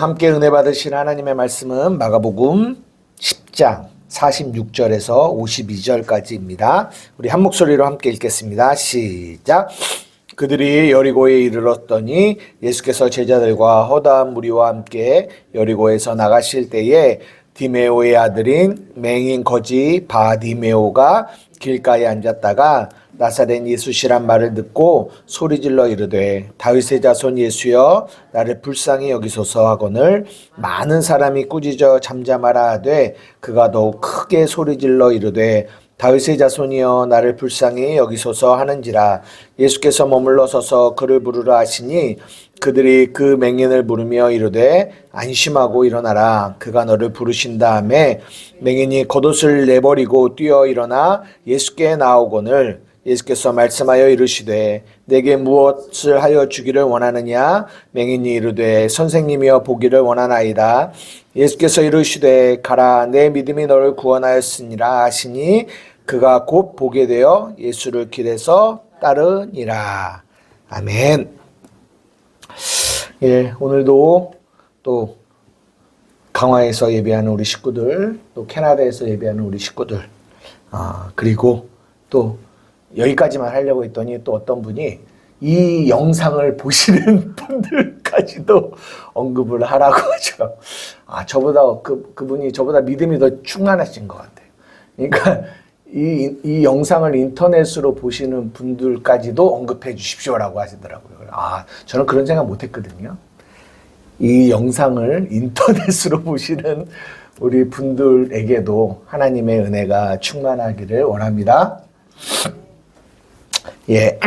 함께 은혜 받으신 하나님의 말씀은 마가복음 10장 46절에서 52절까지입니다. 우리 한 목소리로 함께 읽겠습니다. 시작. 그들이 여리고에 이르렀더니 예수께서 제자들과 허다한 무리와 함께 여리고에서 나가실 때에 디메오의 아들인 맹인 거지 바디메오가 길가에 앉았다가 나사렛 예수시란 말을 듣고 소리질러 이르되 다윗의 자손 예수여 나를 불쌍히 여기소서 하거늘 많은 사람이 꾸짖어 잠잠하라 하되 그가 더욱 크게 소리질러 이르되 다윗의 자손이여 나를 불쌍히 여기소서 하는지라. 예수께서 머물러 서서 그를 부르라 하시니 그들이 그 맹인을 부르며 이르되 안심하고 일어나라 그가 너를 부르신다 하매 맹인이 겉옷을 내버리고 뛰어 일어나 예수께 나오거늘 예수께서 말씀하여 이르시되 내게 무엇을 하여 주기를 원하느냐. 맹인이 이르되 선생님이여 보기를 원하나이다. 예수께서 이르시되 가라 내 믿음이 너를 구원하였으니라 하시니 그가 곧 보게 되어 예수를 길에서 따르니라. 아멘. 예, 오늘도 또 강화에서 예배하는 우리 식구들, 또 캐나다에서 예배하는 우리 식구들, 그리고 또 여기까지만 하려고 했더니 또 어떤 분이 이 영상을 보시는 분들까지도 언급을 하라고 하죠. 저보다 그분이 저보다 믿음이 더 충만하신 것 같아요. 그러니까 이 영상을 인터넷으로 보시는 분들까지도 언급해 주십시오라고 하시더라고요. 저는 그런 생각 못 했거든요. 이 영상을 인터넷으로 보시는 우리 분들에게도 하나님의 은혜가 충만하기를 원합니다. 예.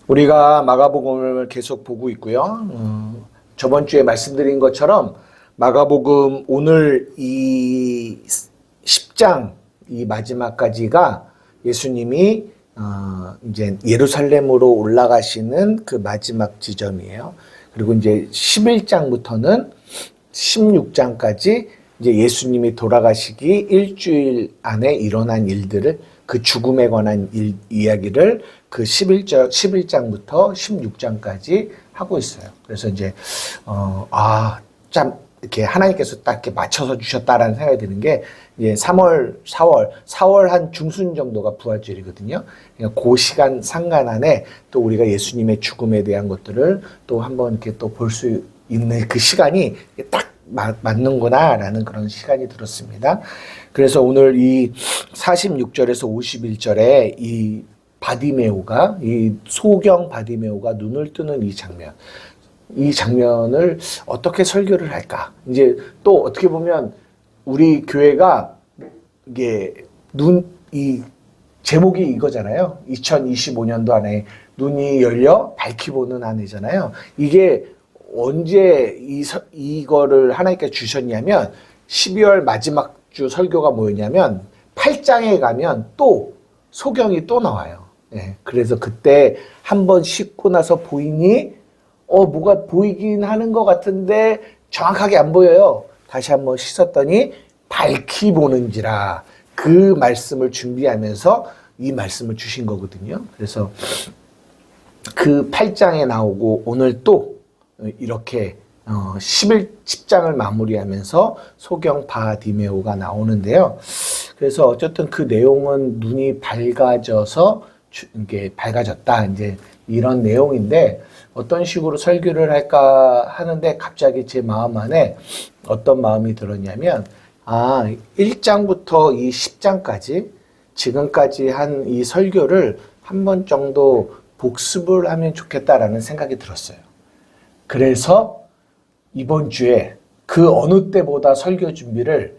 우리가 마가복음을 계속 보고 있고요. 저번 주에 말씀드린 것처럼 마가복음 오늘 이 10장 이 마지막까지가 예수님이 이제 예루살렘으로 올라가시는 그 마지막 지점이에요. 그리고 이제 11장부터는 16장까지 이제 예수님이 돌아가시기 일주일 안에 일어난 일들을 그 죽음에 관한 이야기를 그 11장부터 16장까지 하고 있어요. 그래서 이제 참 이렇게 하나님께서 딱 이렇게 맞춰서 주셨다라는 생각이 드는 게 이제 4월 한 중순 정도가 부활절이거든요. 그러니까 그 시간 상간 안에 또 우리가 예수님의 죽음에 대한 것들을 또 한번 이렇게 또 볼 수 있는 그 시간이 딱 맞는구나라는 그런 시간이 들었습니다. 그래서 오늘 이 46절에서 51절에 이 바디메오가 이 소경 바디메오가 눈을 뜨는 이 장면을 어떻게 설교를 할까? 이제 또 어떻게 보면 우리 교회가 이게 이 제목이 이거잖아요. 2025년도 안에 눈이 열려 밝히 보는 한 해잖아요. 이게 언제 이거를 하나님께 주셨냐면 12월 마지막 주 설교가 뭐였냐면 8장에 가면 또 소경이 또 나와요. 예, 그래서 그때 한번 씻고 나서 보이니 뭐가 보이긴 하는 것 같은데 정확하게 안 보여요. 다시 한번 씻었더니 밝히 보는지라 그 말씀을 준비하면서 이 말씀을 주신 거거든요. 그래서 그 8장에 나오고 오늘 또 이렇게 10장을 마무리하면서 소경 바디메오가 나오는데요. 그래서 어쨌든 그 내용은 눈이 밝아져서 이게 밝아졌다 이제 이런 내용인데 어떤 식으로 설교를 할까 하는데 갑자기 제 마음 안에 어떤 마음이 들었냐면 1장부터 이 10장까지 지금까지 한 이 설교를 한 번 정도 복습을 하면 좋겠다라는 생각이 들었어요. 그래서 이번 주에 그 어느 때보다 설교 준비를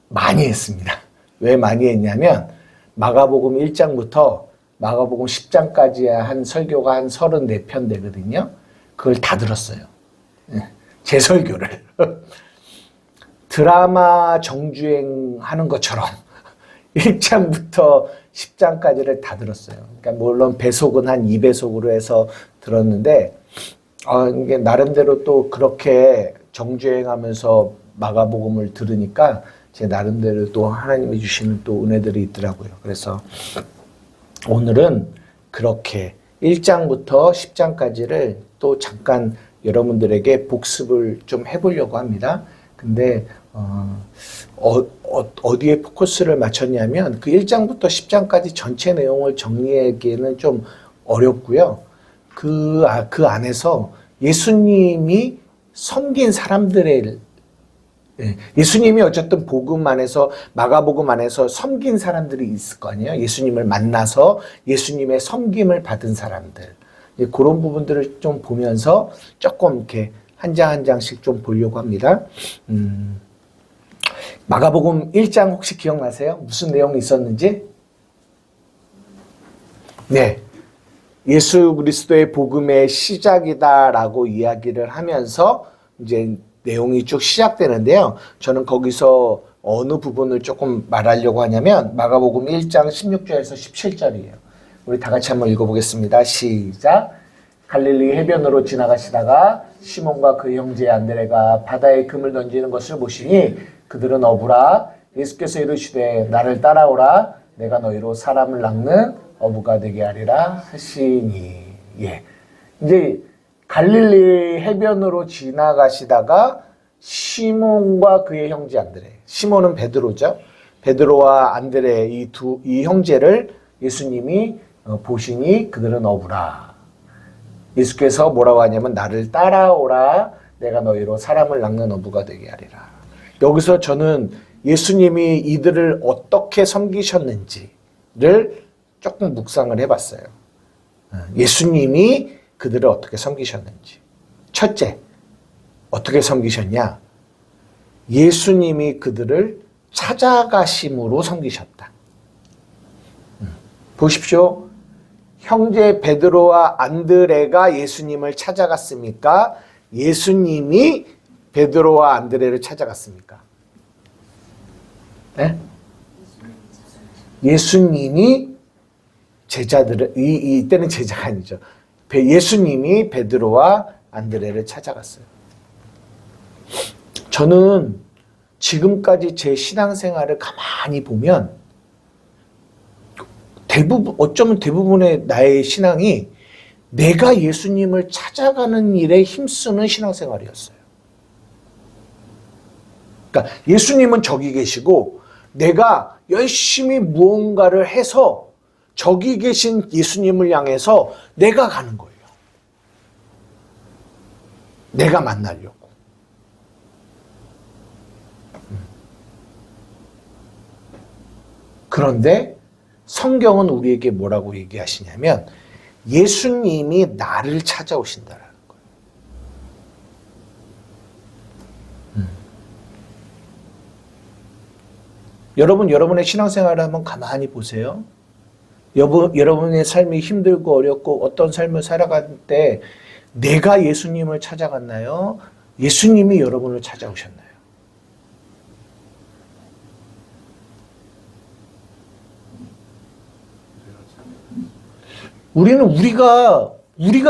많이 했습니다. 왜 많이 했냐면 마가복음 1장부터 마가복음 10장까지 한 설교가 한 34편 되거든요. 그걸 다 들었어요. 제 설교를. 드라마 정주행 하는 것처럼 1장부터 10장까지를 다 들었어요. 그러니까 물론 배속은 한 2배속으로 해서 들었는데 이게 나름대로 또 그렇게 정주행하면서 마가복음을 들으니까 제 나름대로 또 하나님이 주시는 또 은혜들이 있더라고요. 그래서 오늘은 그렇게 1장부터 10장까지를 또 잠깐 여러분들에게 복습을 좀 해보려고 합니다. 근데 어디에 포커스를 맞췄냐면 그 1장부터 10장까지 전체 내용을 정리하기에는 좀 어렵고요. 그 안에서 예수님이 섬긴 사람들의 예수님이 어쨌든 복음 안에서 마가복음 안에서 섬긴 사람들이 있을 거 아니에요. 예수님을 만나서 예수님의 섬김을 받은 사람들. 그런 부분들을 좀 보면서 조금 이렇게 한 장 한 장씩 좀 보려고 합니다. 마가복음 1장 혹시 기억나세요? 무슨 내용이 있었는지? 네. 예수 그리스도의 복음의 시작이다라고 이야기를 하면서 이제 내용이 쭉 시작되는데요. 저는 거기서 어느 부분을 조금 말하려고 하냐면 마가복음 1장 16절에서 17절이에요. 우리 다 같이 한번 읽어보겠습니다. 시작. 갈릴리 해변으로 지나가시다가 시몬과 그 형제 안드레가 바다에 금을 던지는 것을 보시니 그들은 어부라. 예수께서 이르시되 나를 따라오라. 내가 너희로 사람을 낚는 어부가 되게 하리라 하시니. 예. 이제 갈릴리 해변으로 지나가시다가 시몬과 그의 형제 안드레. 시몬은 베드로죠. 베드로와 안드레 이 형제를 예수님이 보시니 그들은 어부라. 예수께서 뭐라고 하냐면 나를 따라오라. 내가 너희로 사람을 낚는 어부가 되게 하리라. 여기서 저는 예수님이 이들을 어떻게 섬기셨는지를 조금 묵상을 해봤어요. 예수님이 그들을 어떻게 섬기셨는지. 첫째, 어떻게 섬기셨냐? 예수님이 그들을 찾아가심으로 섬기셨다. 보십시오. 형제 베드로와 안드레가 예수님을 찾아갔습니까? 예수님이 베드로와 안드레를 찾아갔습니까? 네? 예수님이 제자들을 이때는 제자가 아니죠. 예수님이 베드로와 안드레를 찾아갔어요. 저는 지금까지 제 신앙생활을 가만히 보면 어쩌면 대부분의 나의 신앙이 내가 예수님을 찾아가는 일에 힘쓰는 신앙생활이었어요. 그러니까 예수님은 저기 계시고 내가 열심히 무언가를 해서 저기 계신 예수님을 향해서 내가 가는 거예요. 내가 만나려고. 그런데 성경은 우리에게 뭐라고 얘기하시냐면 예수님이 나를 찾아오신다라는 거예요. 여러분, 여러분의 신앙생활을 한번 가만히 보세요. 여러분의 삶이 힘들고 어렵고 어떤 삶을 살아갈 때 내가 예수님을 찾아갔나요? 예수님이 여러분을 찾아오셨나요? 우리는 우리가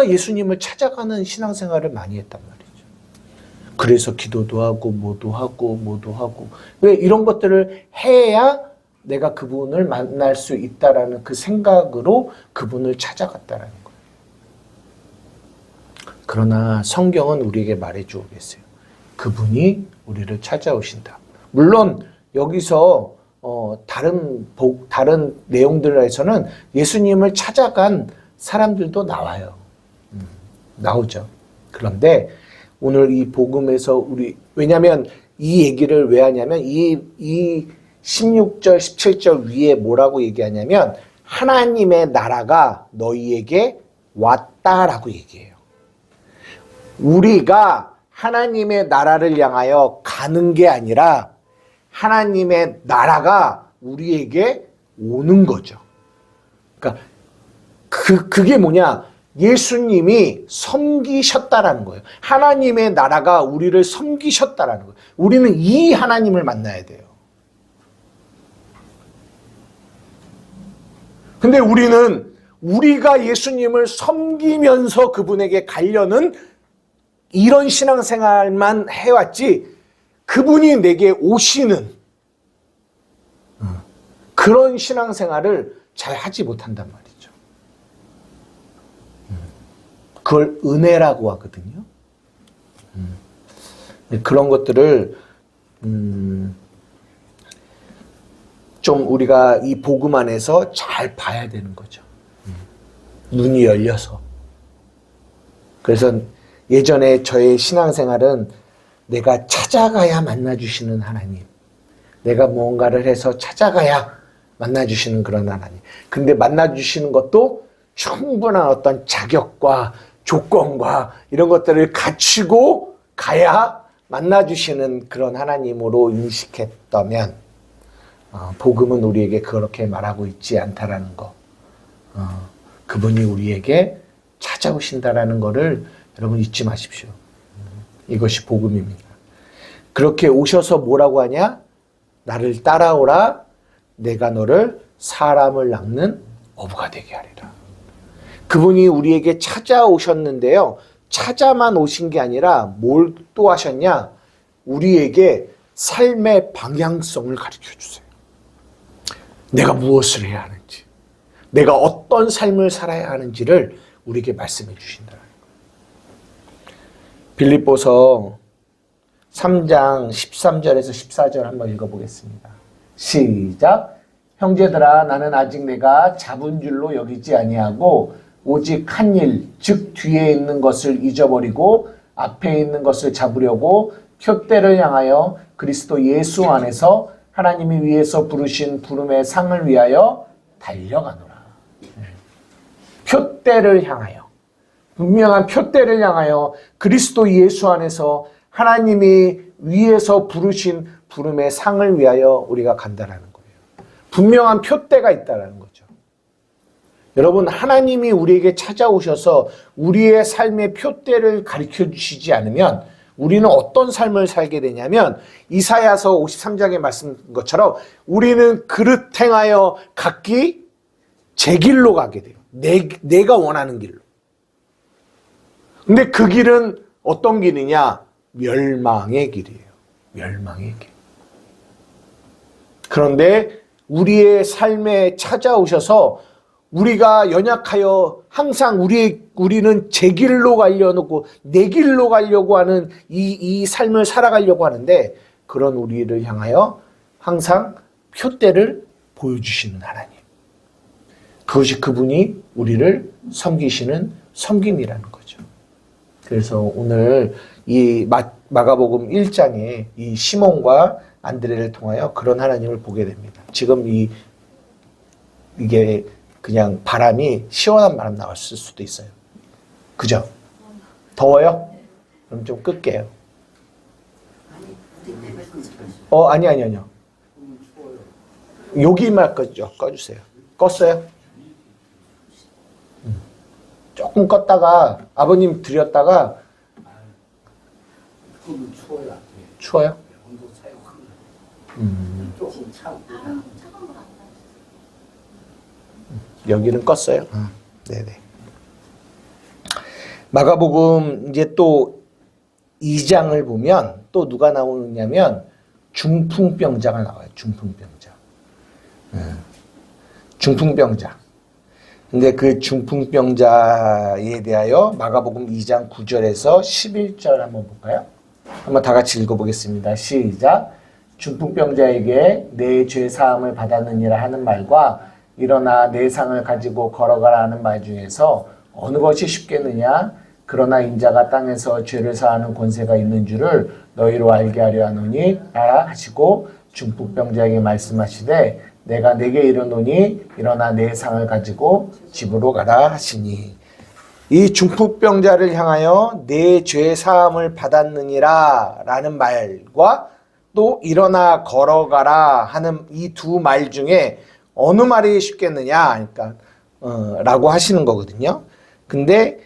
예수님을 찾아가는 신앙생활을 많이 했단 말이죠. 그래서 기도도 하고 뭐도 하고 왜 이런 것들을 해야 내가 그분을 만날 수 있다라는 그 생각으로 그분을 찾아갔다라는 거예요. 그러나 성경은 우리에게 말해주고 계세요. 그분이 우리를 찾아오신다. 물론 여기서 다른 내용들에서는 예수님을 찾아간 사람들도 나와요. 나오죠. 그런데 오늘 이 복음에서 왜냐하면 이 얘기를 왜 하냐면 이 16절, 17절 위에 뭐라고 얘기하냐면 하나님의 나라가 너희에게 왔다라고 얘기해요. 우리가 하나님의 나라를 향하여 가는 게 아니라 하나님의 나라가 우리에게 오는 거죠. 그러니까 그게 뭐냐? 예수님이 섬기셨다라는 거예요. 하나님의 나라가 우리를 섬기셨다라는 거예요. 우리는 이 하나님을 만나야 돼요. 근데 우리가 예수님을 섬기면서 그분에게 가려는 이런 신앙생활만 해왔지 그분이 내게 오시는 그런 신앙생활을 잘 하지 못한단 말이죠. 그걸 은혜라고 하거든요. 그런 것들을 좀 우리가 이 복음 안에서 잘 봐야 되는 거죠. 눈이 열려서. 그래서 예전에 저의 신앙생활은 내가 찾아가야 만나주시는 하나님, 내가 무언가를 해서 찾아가야 만나주시는 그런 하나님. 근데 만나주시는 것도 충분한 어떤 자격과 조건과 이런 것들을 갖추고 가야 만나주시는 그런 하나님으로 인식했다면 복음은 우리에게 그렇게 말하고 있지 않다라는 거. 그분이 우리에게 찾아오신다라는 것을 여러분 잊지 마십시오. 이것이 복음입니다. 그렇게 오셔서 뭐라고 하냐? 나를 따라오라. 내가 너를 사람을 낚는 어부가 되게 하리라. 그분이 우리에게 찾아오셨는데요. 찾아만 오신 게 아니라 뭘 또 하셨냐? 우리에게 삶의 방향성을 가르쳐 주세요. 내가 무엇을 해야 하는지, 내가 어떤 삶을 살아야 하는지를 우리에게 말씀해 주신다는 거예요. 빌립보서 3장 13절에서 14절 한번 읽어보겠습니다. 시작. 형제들아, 나는 아직 내가 잡은 줄로 여기지 아니하고 오직 한 일, 즉 뒤에 있는 것을 잊어버리고 앞에 있는 것을 잡으려고 표대를 향하여 그리스도 예수 안에서 하나님이 위에서 부르신 부름의 상을 위하여 달려가노라. 표대를 향하여, 분명한 표대를 향하여 그리스도 예수 안에서 하나님이 위에서 부르신 부름의 상을 위하여 우리가 간다라는 거예요. 분명한 표대가 있다라는 거죠. 여러분, 하나님이 우리에게 찾아오셔서 우리의 삶의 표대를 가르쳐 주시지 않으면 우리는 어떤 삶을 살게 되냐면 이사야서 53장에 말씀한 것처럼 우리는 그릇 행하여 각기 제 길로 가게 돼요. 내가 원하는 길로. 근데 그 길은 어떤 길이냐? 멸망의 길이에요. 멸망의 길. 그런데 우리의 삶에 찾아오셔서 우리가 연약하여 항상 우리는 제 길로 가려고 내 길로 가려고 하는 이 삶을 살아가려고 하는데 그런 우리를 향하여 항상 표대를 보여주시는 하나님. 그것이 그분이 우리를 섬기시는 섬김이라는 거죠. 그래서 오늘 이 마가복음 1장에 이 시몬과 안드레를 통하여 그런 하나님을 보게 됩니다. 지금 이게 그냥 바람이 시원한 바람 나왔을 수도 있어요. 그죠? 더워요? 그럼 좀 끌게요. 아니요. 여기만 꺼주세요. 껐어요? 조금 껐다가 아버님 드렸다가 추워요? 여기는 껐어요? 네네. 마가복음 이제 또 2장을 보면 또 누가 나오느냐면 중풍병자가 나와요. 중풍병자. 중풍병자. 근데 그 중풍병자에 대하여 마가복음 2장 9절에서 11절 한번 볼까요? 한번 다 같이 읽어보겠습니다. 시작. 중풍병자에게 내 죄 사함을 받았느니라 하는 말과 일어나 내 상을 가지고 걸어가라 하는 말 중에서 어느 것이 쉽겠느냐? 그러나 인자가 땅에서 죄를 사하는 권세가 있는 줄을 너희로 알게 하려 하노니 라라 하시고 중풍병자에게 말씀하시되 내가 내게 이르노니 일어나 내 상을 가지고 집으로 가라 하시니. 이 중풍병자를 향하여 내 죄 사함을 받았느니라 라는 말과 또 일어나 걸어가라 하는 이 두 말 중에 어느 말이 쉽겠느냐? 그러니까 라고 하시는 거거든요. 근데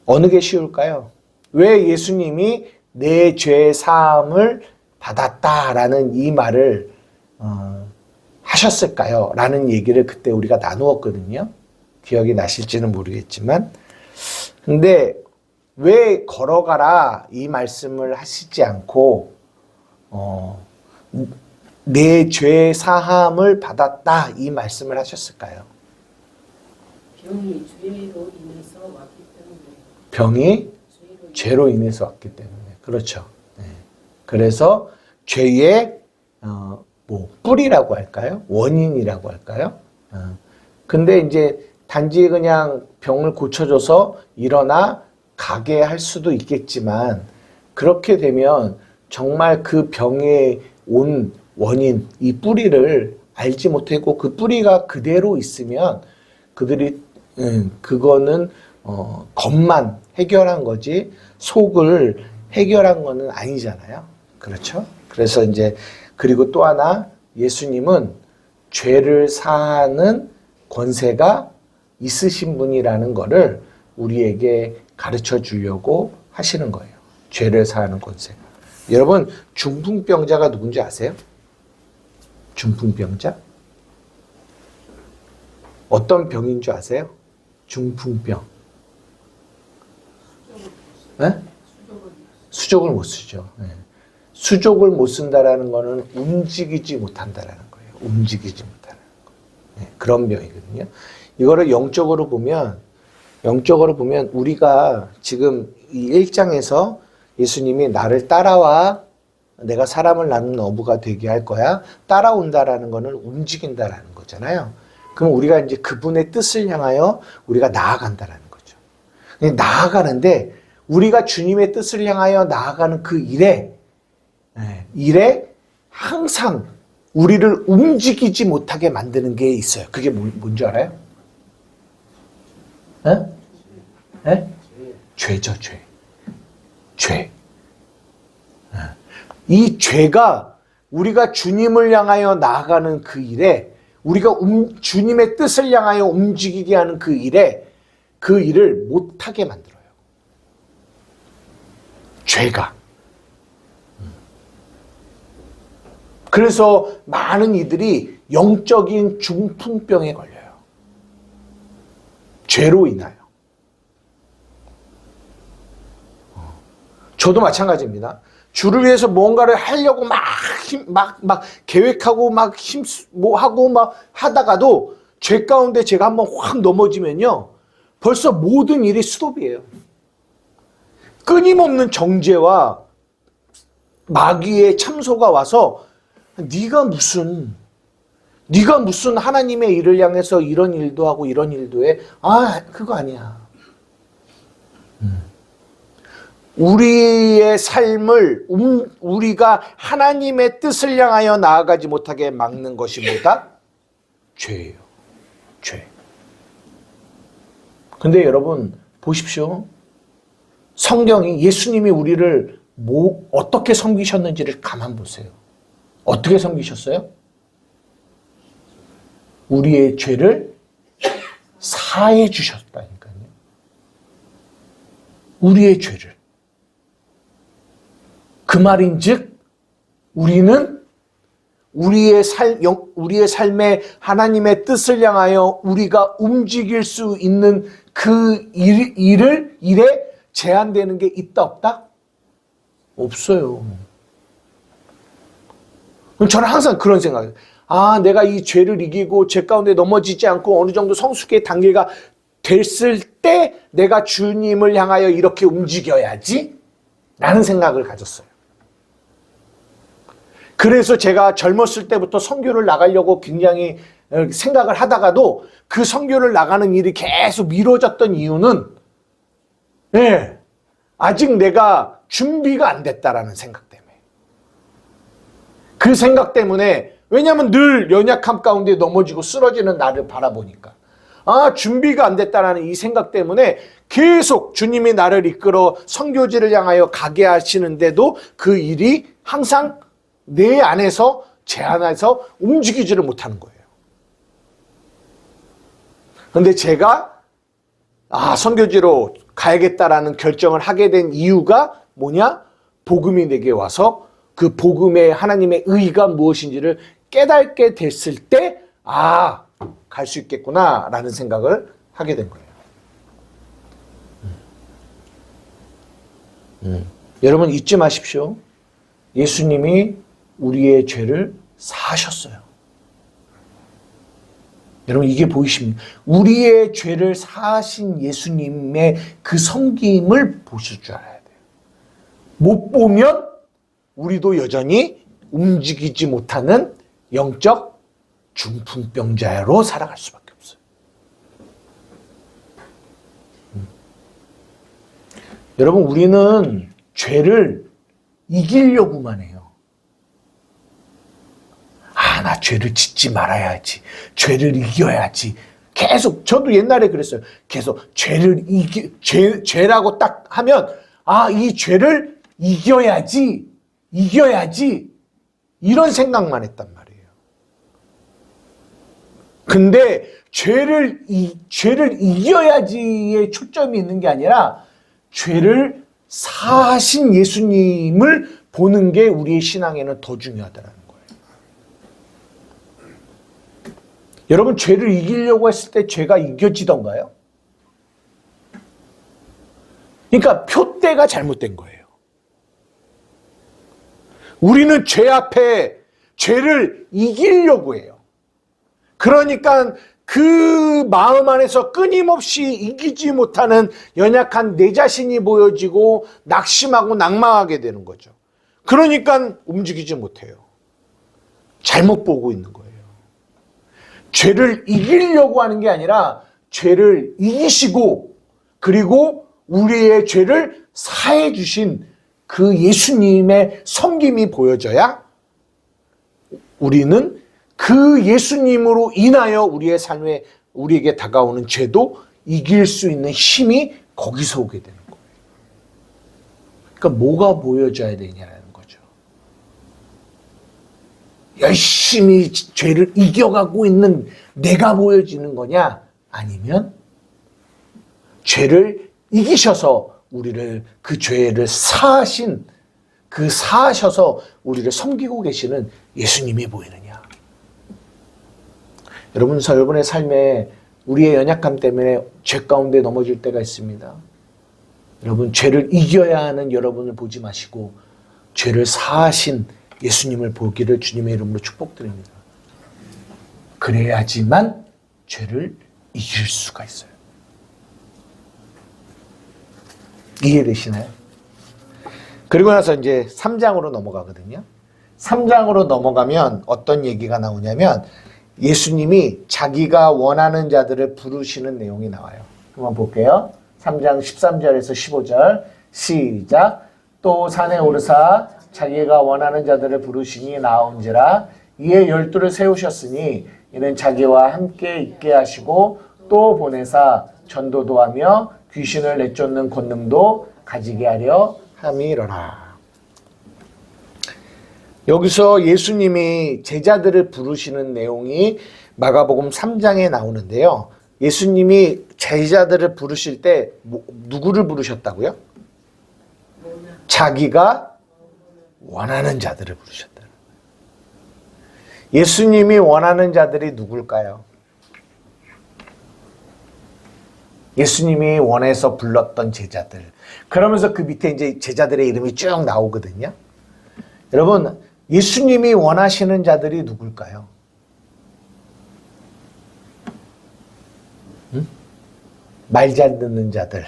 어느 게 쉬울까요? 왜 예수님이 내 죄 사함을 받았다라는 이 말을 하셨을까요? 라는 얘기를 그때 우리가 나누었거든요. 기억이 나실지는 모르겠지만. 근데 왜 걸어가라 이 말씀을 하시지 않고 내 죄 사함을 받았다 이 말씀을 하셨을까요? 병이 죄로 인해서 왔기 때문에. 병이 죄로 인해서 왔기 때문에. 그렇죠. 네. 그래서 죄의 뿌리라고 할까요? 원인이라고 할까요? 근데 이제 단지 그냥 병을 고쳐줘서 일어나 가게 할 수도 있겠지만, 그렇게 되면 정말 그 병에 온 원인, 이 뿌리를 알지 못하고 그 뿌리가 그대로 있으면 그들이 그거는 겉만 해결한 거지 속을 해결한 거는 아니잖아요. 그렇죠? 그래서 이제 그리고 또 하나, 예수님은 죄를 사하는 권세가 있으신 분이라는 거를 우리에게 가르쳐 주려고 하시는 거예요. 죄를 사하는 권세가. 여러분, 중풍병자가 누군지 아세요? 중풍병자? 어떤 병인 줄 아세요? 중풍병. 네? 수족을 못 쓰죠. 네. 수족을 못 쓴다라는 거는 움직이지 못한다라는 거예요. 움직이지 못하는 거. 네, 그런 병이거든요. 이거를 영적으로 보면 우리가 지금 이 1장에서 예수님이 나를 따라와, 내가 사람을 낳는 어부가 되게 할 거야. 따라온다라는 거는 움직인다라는 거잖아요. 그럼 우리가 이제 그분의 뜻을 향하여 우리가 나아간다라는 거죠. 나아가는데 우리가 주님의 뜻을 향하여 나아가는 그 일에 항상 우리를 움직이지 못하게 만드는 게 있어요. 그게 뭔지 알아요? 죄죠, 죄. 죄. 이 죄가 우리가 주님을 향하여 나아가는 그 일에, 우리가 주님의 뜻을 향하여 움직이게 하는 그 일을 못하게 만들어요. 죄가. 그래서 많은 이들이 영적인 중풍병에 걸려요. 죄로 인하여. 저도 마찬가지입니다. 주를 위해서 뭔가를 하려고 막 계획하고 하고 하다가도 죄 가운데 제가 한번 확 넘어지면요. 벌써 모든 일이 스톱이에요. 끊임없는 정죄와 마귀의 참소가 와서 네가 무슨 하나님의 일을 향해서 이런 일도 하고 이런 일도 해. 그거 아니야. 우리의 삶을 우리가 하나님의 뜻을 향하여 나아가지 못하게 막는 것이 뭐다? 죄예요. 죄. 근데 여러분 보십시오. 성경이 예수님이 우리를 어떻게 섬기셨는지를 가만 보세요. 어떻게 섬기셨어요? 우리의 죄를 사해 주셨다니까요. 우리의 죄를. 그 말인즉 우리는 우리의 삶에 하나님의 뜻을 향하여 우리가 움직일 수 있는 그 일에 제한되는 게 있다 없다? 없어요. 저는 항상 그런 생각이에요. 내가 이 죄를 이기고 죄 가운데 넘어지지 않고 어느 정도 성숙의 단계가 됐을 때 내가 주님을 향하여 이렇게 움직여야지 라는 생각을 가졌어요. 그래서 제가 젊었을 때부터 선교를 나가려고 굉장히 생각을 하다가도 그 선교를 나가는 일이 계속 미뤄졌던 이유는 아직 내가 준비가 안 됐다라는 생각 때문에. 그 생각 때문에, 왜냐하면 늘 연약함 가운데 넘어지고 쓰러지는 나를 바라보니까 준비가 안 됐다라는 이 생각 때문에 계속 주님이 나를 이끌어 선교지를 향하여 가게 하시는데도 그 일이 항상 내 안에서 제 안에서 움직이지를 못하는 거예요. 그런데 제가 선교지로 가야겠다라는 결정을 하게 된 이유가 뭐냐? 복음이 내게 와서 그 복음의 하나님의 의의가 무엇인지를 깨닫게 됐을 때 갈 수 있겠구나 라는 생각을 하게 된 거예요. 여러분 잊지 마십시오. 예수님이 우리의 죄를 사하셨어요. 여러분 이게 보이십니까? 우리의 죄를 사하신 예수님의 그 섬김을 보실 줄 알아야 돼요. 못 보면 우리도 여전히 움직이지 못하는 영적 중풍병자로 살아갈 수밖에 없어요. 여러분, 우리는 죄를 이기려고만 해요. 나 죄를 짓지 말아야지. 죄를 이겨야지. 계속, 저도 옛날에 그랬어요. 계속 죄라고 딱 하면, 이 죄를 이겨야지. 이런 생각만 했단 말이에요. 근데 죄를 이겨야지에 초점이 있는 게 아니라 죄를 사하신 예수님을 보는 게 우리의 신앙에는 더 중요하다는 거예요. 여러분, 죄를 이기려고 했을 때 죄가 이겨지던가요? 그러니까 표대가 잘못된 거예요. 우리는 죄 앞에 죄를 이기려고 해요. 그러니까 그 마음 안에서 끊임없이 이기지 못하는 연약한 내 자신이 보여지고 낙심하고 낭망하게 되는 거죠. 그러니까 움직이지 못해요. 잘못 보고 있는 거예요. 죄를 이기려고 하는 게 아니라 죄를 이기시고 그리고 우리의 죄를 사해 주신 그 예수님의 섬김이 보여져야 우리는 그 예수님으로 인하여 우리의 삶에 우리에게 다가오는 죄도 이길 수 있는 힘이 거기서 오게 되는 거예요. 그러니까 뭐가 보여져야 되냐라는 거죠. 열심히 죄를 이겨가고 있는 내가 보여지는 거냐? 아니면 죄를 이기셔서 우리를 그 죄를 사하셔서 우리를 섬기고 계시는 예수님이 보이느냐? 여러분의 삶에 우리의 연약함 때문에 죄 가운데 넘어질 때가 있습니다. 여러분, 죄를 이겨야 하는 여러분을 보지 마시고 죄를 사하신 예수님을 보기를 주님의 이름으로 축복드립니다. 그래야지만 죄를 이길 수가 있어요. 이해되시나요? 그리고 나서 이제 3장으로 넘어가거든요. 3장으로 넘어가면 어떤 얘기가 나오냐면 예수님이 자기가 원하는 자들을 부르시는 내용이 나와요. 한번 볼게요. 3장 13절에서 15절 시작. 또 산에 오르사 자기가 원하는 자들을 부르시니 나온지라 이에 12를 세우셨으니 이는 자기와 함께 있게 하시고 또 보내사 전도도 하며 귀신을 내쫓는 권능도 가지게 하려 함이로라. 여기서 예수님이 제자들을 부르시는 내용이 마가복음 3장에 나오는데요. 예수님이 제자들을 부르실 때 누구를 부르셨다고요? 자기가 원하는 자들을 부르셨다. 예수님이 원하는 자들이 누굴까요? 예수님이 원해서 불렀던 제자들. 그러면서 그 밑에 이제 제자들의 이름이 쭉 나오거든요. 여러분, 예수님이 원하시는 자들이 누굴까요? 말 잘 듣는 자들,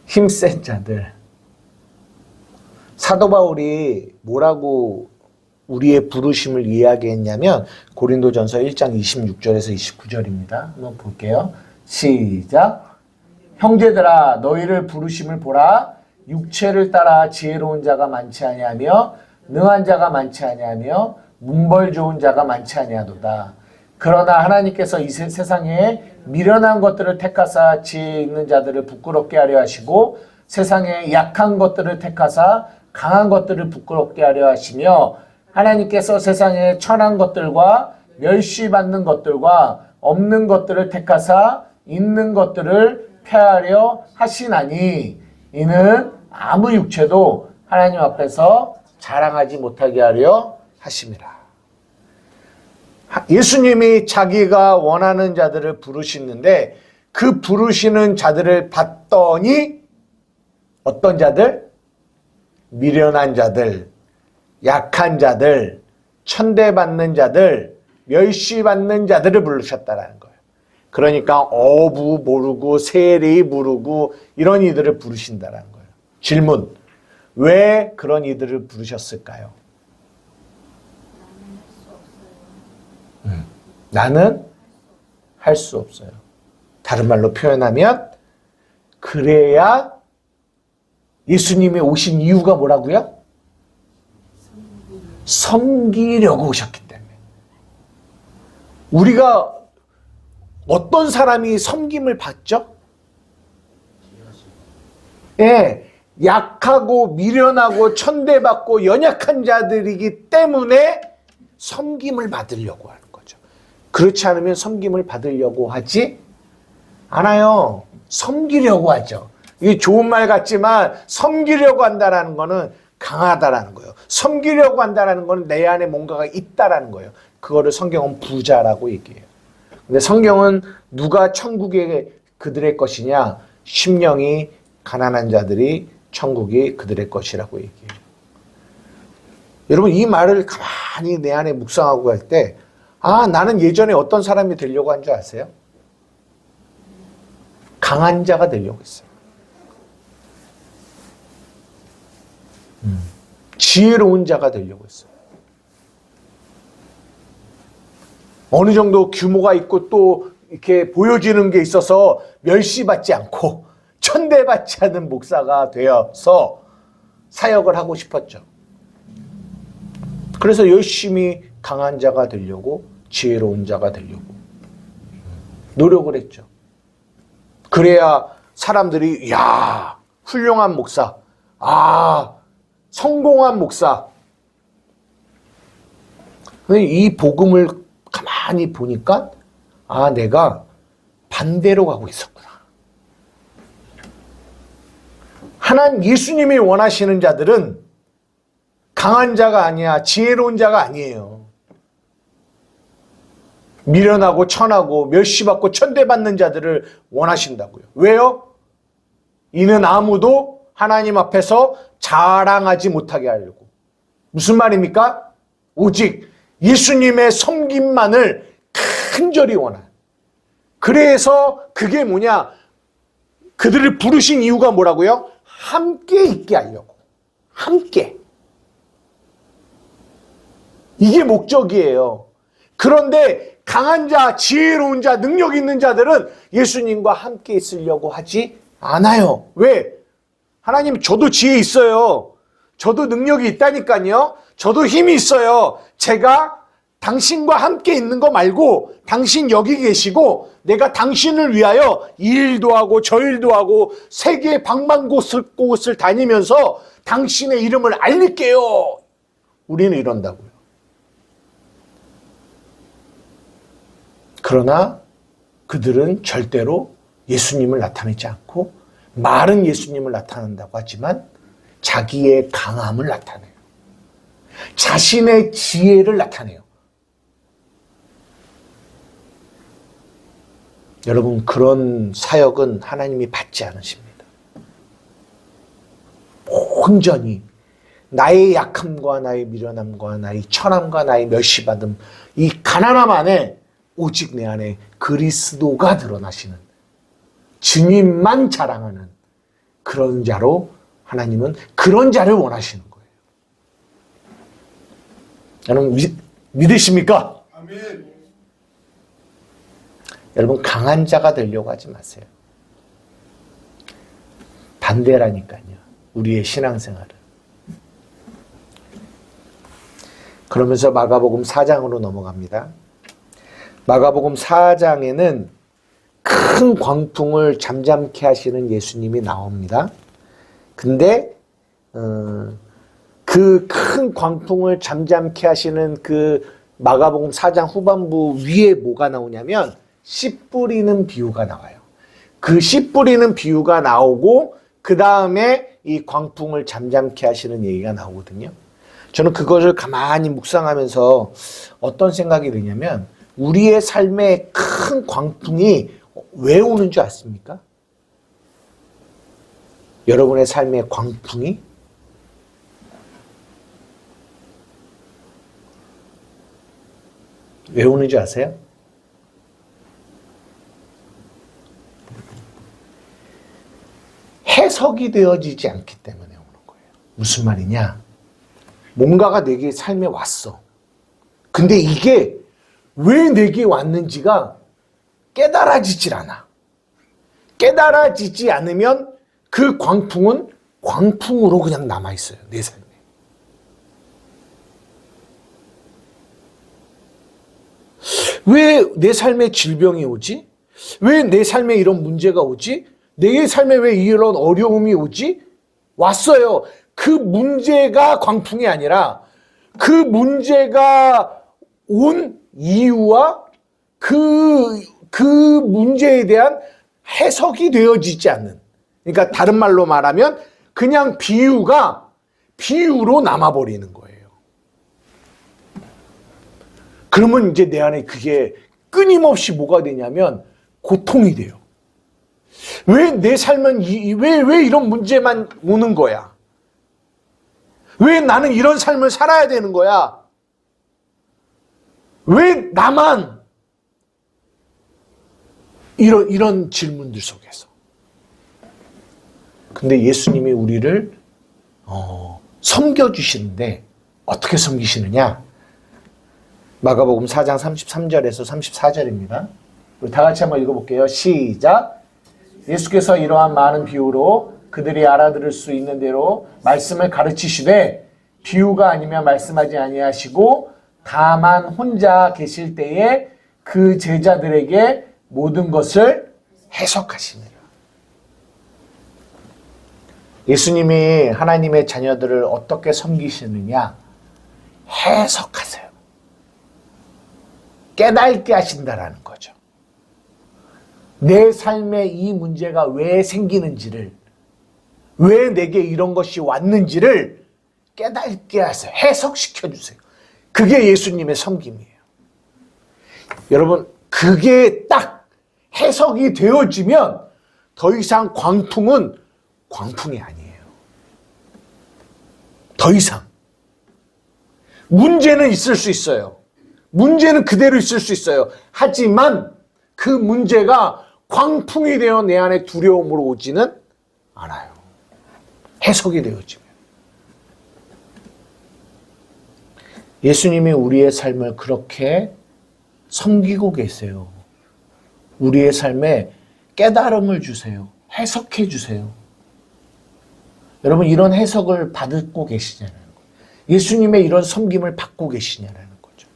힘센 자들. 사도 바울이 뭐라고 우리의 부르심을 이야기했냐면 고린도전서 1장 26절에서 29절입니다. 한번 볼게요. 시작. 형제들아 너희를 부르심을 보라. 육체를 따라 지혜로운 자가 많지 아니하며 능한 자가 많지 아니하며 문벌 좋은 자가 많지 아니하도다. 그러나 하나님께서 이 세상에 미련한 것들을 택하사 지혜 있는 자들을 부끄럽게 하려 하시고 세상에 약한 것들을 택하사 강한 것들을 부끄럽게 하려 하시며 하나님께서 세상에 천한 것들과 멸시받는 것들과 없는 것들을 택하사 있는 것들을 폐하려 하시나니 이는 아무 육체도 하나님 앞에서 자랑하지 못하게 하려 하심이라. 예수님이 자기가 원하는 자들을 부르시는데 그 부르시는 자들을 봤더니 어떤 자들? 미련한 자들, 약한 자들, 천대받는 자들, 멸시받는 자들을 부르셨다라는 거예요. 그러니까 어부 모르고 세리 모르고 이런 이들을 부르신다라는 거예요. 질문. 왜 그런 이들을 부르셨을까요? 나는 할 수 없어요. 다른 말로 표현하면 그래야 예수님이 오신 이유가 뭐라고요? 섬기려고 오셨기 때문에. 우리가 어떤 사람이 섬김을 받죠? 예, 약하고 미련하고 천대받고 연약한 자들이기 때문에 섬김을 받으려고 하는 거죠. 그렇지 않으면 섬김을 받으려고 하지 않아요. 섬기려고 하죠. 이게 좋은 말 같지만 섬기려고 한다는 거는 강하다라는 거예요. 섬기려고 한다는 거는 내 안에 뭔가가 있다라는 거예요. 그거를 성경은 부자라고 얘기해요. 근데 성경은 누가 천국의 그들의 것이냐? 심령이 가난한 자들이 천국이 그들의 것이라고 얘기해요. 여러분 이 말을 가만히 내 안에 묵상하고 갈 때 나는 예전에 어떤 사람이 되려고 한 줄 아세요? 강한 자가 되려고 했어요. 지혜로운 자가 되려고 했어요. 어느 정도 규모가 있고 또 이렇게 보여지는 게 있어서 멸시받지 않고 천대받지 않는 목사가 되어서 사역을 하고 싶었죠. 그래서 열심히 강한 자가 되려고 지혜로운 자가 되려고 노력을 했죠. 그래야 사람들이 야 훌륭한 목사, 성공한 목사. 이 복음을 가만히 보니까 내가 반대로 가고 있었구나. 하나님 예수님이 원하시는 자들은 강한 자가 아니야. 지혜로운 자가 아니에요. 미련하고 천하고 멸시받고 천대받는 자들을 원하신다고요. 왜요? 이는 아무도 하나님 앞에서 자랑하지 못하게 하려고. 무슨 말입니까? 오직 예수님의 섬김만을 간절히 원한. 그래서 그게 뭐냐? 그들을 부르신 이유가 뭐라고요? 함께 있게 하려고. 함께. 이게 목적이에요. 그런데 강한 자, 지혜로운 자, 능력 있는 자들은 예수님과 함께 있으려고 하지 않아요. 왜? 하나님, 저도 지혜 있어요. 저도 능력이 있다니까요. 저도 힘이 있어요. 제가 당신과 함께 있는 거 말고 당신 여기 계시고 내가 당신을 위하여 이 일도 하고 저 일도 하고 세계 방방곳을 다니면서 당신의 이름을 알릴게요. 우리는 이런다고요. 그러나 그들은 절대로 예수님을 나타내지 않고 말은 예수님을 나타낸다고 하지만 자기의 강함을 나타내요. 자신의 지혜를 나타내요. 여러분, 그런 사역은 하나님이 받지 않으십니다. 온전히 나의 약함과 나의 미련함과 나의 천함과 나의 멸시받음, 이 가난함 안에 오직 내 안에 그리스도가 드러나시는 주님만 자랑하는 그런 자로 하나님은 그런 자를 원하시는 거예요. 여러분 믿으십니까? 아멘. 여러분 강한 자가 되려고 하지 마세요. 반대라니까요. 우리의 신앙생활은. 그러면서 마가복음 4장으로 넘어갑니다. 마가복음 4장에는 큰 광풍을 잠잠케 하시는 예수님이 나옵니다. 근데 그 큰 광풍을 잠잠케 하시는 그 마가복음 4장 후반부 위에 뭐가 나오냐면 씨 뿌리는 비유가 나와요. 그 씨 뿌리는 비유가 나오고 그 다음에 이 광풍을 잠잠케 하시는 얘기가 나오거든요. 저는 그것을 가만히 묵상하면서 어떤 생각이 드냐면 우리의 삶에 큰 광풍이 왜 오는 줄 아십니까? 여러분의 삶의 광풍이 왜 오는 줄 아세요? 해석이 되어지지 않기 때문에 오는 거예요. 무슨 말이냐? 뭔가가 내게 삶에 왔어. 근데 이게 왜 내게 왔는지가 깨달아지질 않아. 깨달아지지 않으면 그 광풍은 광풍으로 그냥 남아있어요. 내 삶에. 왜 내 삶에 질병이 오지? 왜 내 삶에 이런 문제가 오지? 내 삶에 왜 이런 어려움이 오지? 왔어요. 그 문제가 광풍이 아니라 그 문제가 온 이유와 그 문제에 대한 해석이 되어지지 않는. 그러니까 다른 말로 말하면 그냥 비유로 남아버리는 거예요. 그러면 이제 내 안에 그게 끊임없이 뭐가 되냐면 고통이 돼요. 왜 내 삶은 왜 이런 문제만 오는 거야? 왜 나는 이런 삶을 살아야 되는 거야? 왜 나만 이런 질문들 속에서. 근데 예수님이 우리를 섬겨주시는데 어떻게 섬기시느냐? 마가복음 4장 33절에서 34절입니다. 우리 다 같이 한번 읽어볼게요. 시작. 예수께서 이러한 많은 비유로 그들이 알아들을 수 있는 대로 말씀을 가르치시되 비유가 아니면 말씀하지 아니하시고 다만 혼자 계실 때에 그 제자들에게 모든 것을 해석하시니라. 예수님이 하나님의 자녀들을 어떻게 섬기시느냐? 해석하세요. 깨닫게 하신다라는 거죠. 내 삶에 이 문제가 왜 생기는지를, 왜 내게 이런 것이 왔는지를 깨닫게 하세요. 해석시켜 주세요. 그게 예수님의 섬김이에요. 여러분, 그게 딱 해석이 되어지면 더 이상 광풍은 광풍이 아니에요. 더 이상. 문제는 있을 수 있어요. 문제는 그대로 있을 수 있어요. 하지만 그 문제가 광풍이 되어 내 안에 두려움으로 오지는 않아요. 해석이 되어지면. 예수님이 우리의 삶을 그렇게 섬기고 계세요. 우리의 삶에 깨달음을 주세요. 해석해 주세요. 여러분, 이런 해석을 받고 계시잖아요. 예수님의 이런 섬김을 받고 계시냐라는 거죠.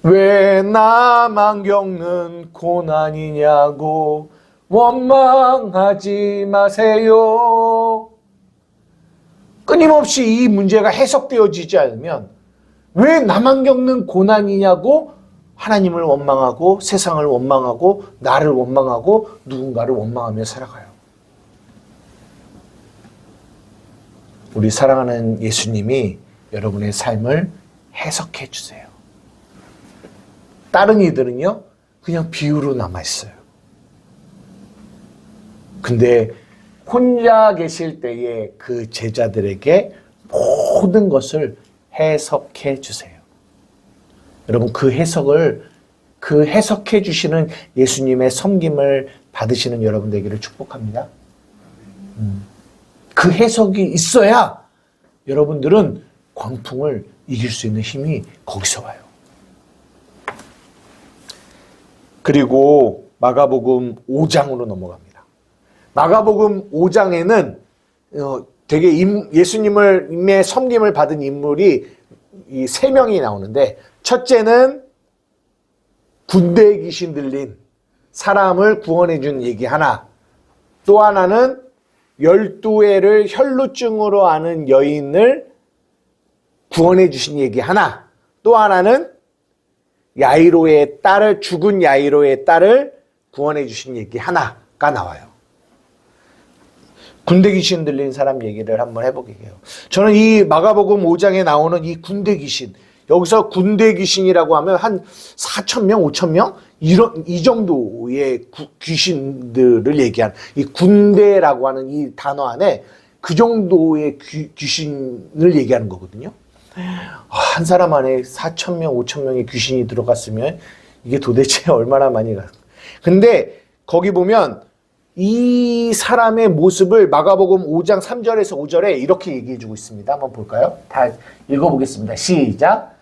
왜 나만 겪는 고난이냐고 원망하지 마세요. 끊임없이 이 문제가 해석되어지지 않으면 왜 나만 겪는 고난이냐고 하나님을 원망하고 세상을 원망하고 나를 원망하고 누군가를 원망하며 살아가요. 우리 사랑하는 예수님이 여러분의 삶을 해석해 주세요. 다른 이들은요, 그냥 비유로 남아있어요. 근데 혼자 계실 때에 그 제자들에게 모든 것을 해석해 주세요. 여러분, 그 해석해 주시는 예수님의 섬김을 받으시는 여러분 되기를 축복합니다. 그 해석이 있어야 여러분들은 광풍을 이길 수 있는 힘이 거기서 와요. 그리고 마가복음 5장으로 넘어갑니다. 마가복음 5장에는 되게 예수님의 섬김을 받은 인물이 이 3명이 나오는데, 첫째는 군대 귀신 들린 사람을 구원해 준 얘기 하나, 또 하나는 12해를 혈루증으로 앓는 여인을 구원해 주신 얘기 하나, 또 하나는 죽은 야이로의 딸을 구원해 주신 얘기 하나가 나와요. 군대 귀신 들린 사람 얘기를 한번 해보게요. 저는 이 마가복음 5장에 나오는 이 군대 귀신, 여기서 군대 귀신이라고 하면 한 4,000명, 5,000명? 이 정도의 귀신들을 얘기한, 이 군대라고 하는 이 단어 안에 그 정도의 귀신을 얘기하는 거거든요. 한 사람 안에 4,000명, 5,000명의 귀신이 들어갔으면 이게 도대체 얼마나 많이 근데 거기 보면 이 사람의 모습을 마가복음 5장 3절에서 5절에 이렇게 얘기해 주고 있습니다. 한번 볼까요? 다 읽어보겠습니다. 시작.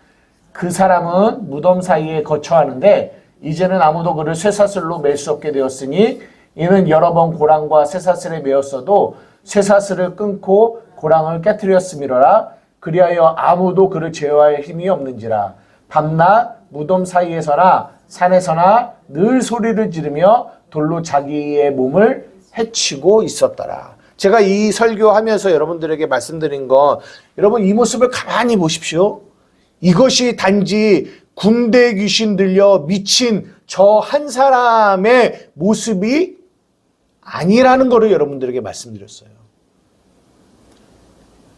그 사람은 무덤 사이에 거처하는데 이제는 아무도 그를 쇠사슬로 맬 수 없게 되었으니 이는 여러 번 고랑과 쇠사슬에 매었어도 쇠사슬을 끊고 고랑을 깨뜨렸음이로라. 그리하여 아무도 그를 제어할 힘이 없는지라. 밤낮 무덤 사이에서나 산에서나 늘 소리를 지르며 돌로 자기의 몸을 해치고 있었더라. 제가 이 설교하면서 여러분들에게 말씀드린 건 여러분 이 모습을 가만히 보십시오. 이것이 단지 군대 귀신 들려 미친 저 한 사람의 모습이 아니라는 것을 여러분들에게 말씀드렸어요.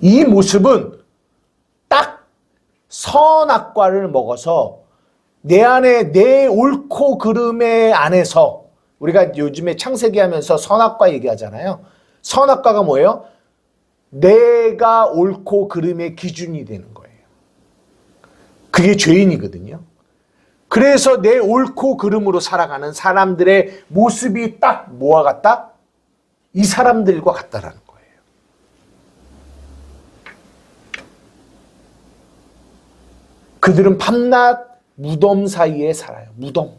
이 모습은 딱 선악과를 먹어서 내 안에 내 옳고 그름의 안에서 우리가 요즘에 창세기 하면서 선악과 얘기하잖아요. 선악과가 뭐예요? 내가 옳고 그름의 기준이 되는 거예요. 그게 죄인이거든요. 그래서 내 옳고 그름으로 살아가는 사람들의 모습이 딱 뭐와 같다? 이 사람들과 같다라는 거예요. 그들은 밤낮 무덤 사이에 살아요. 무덤.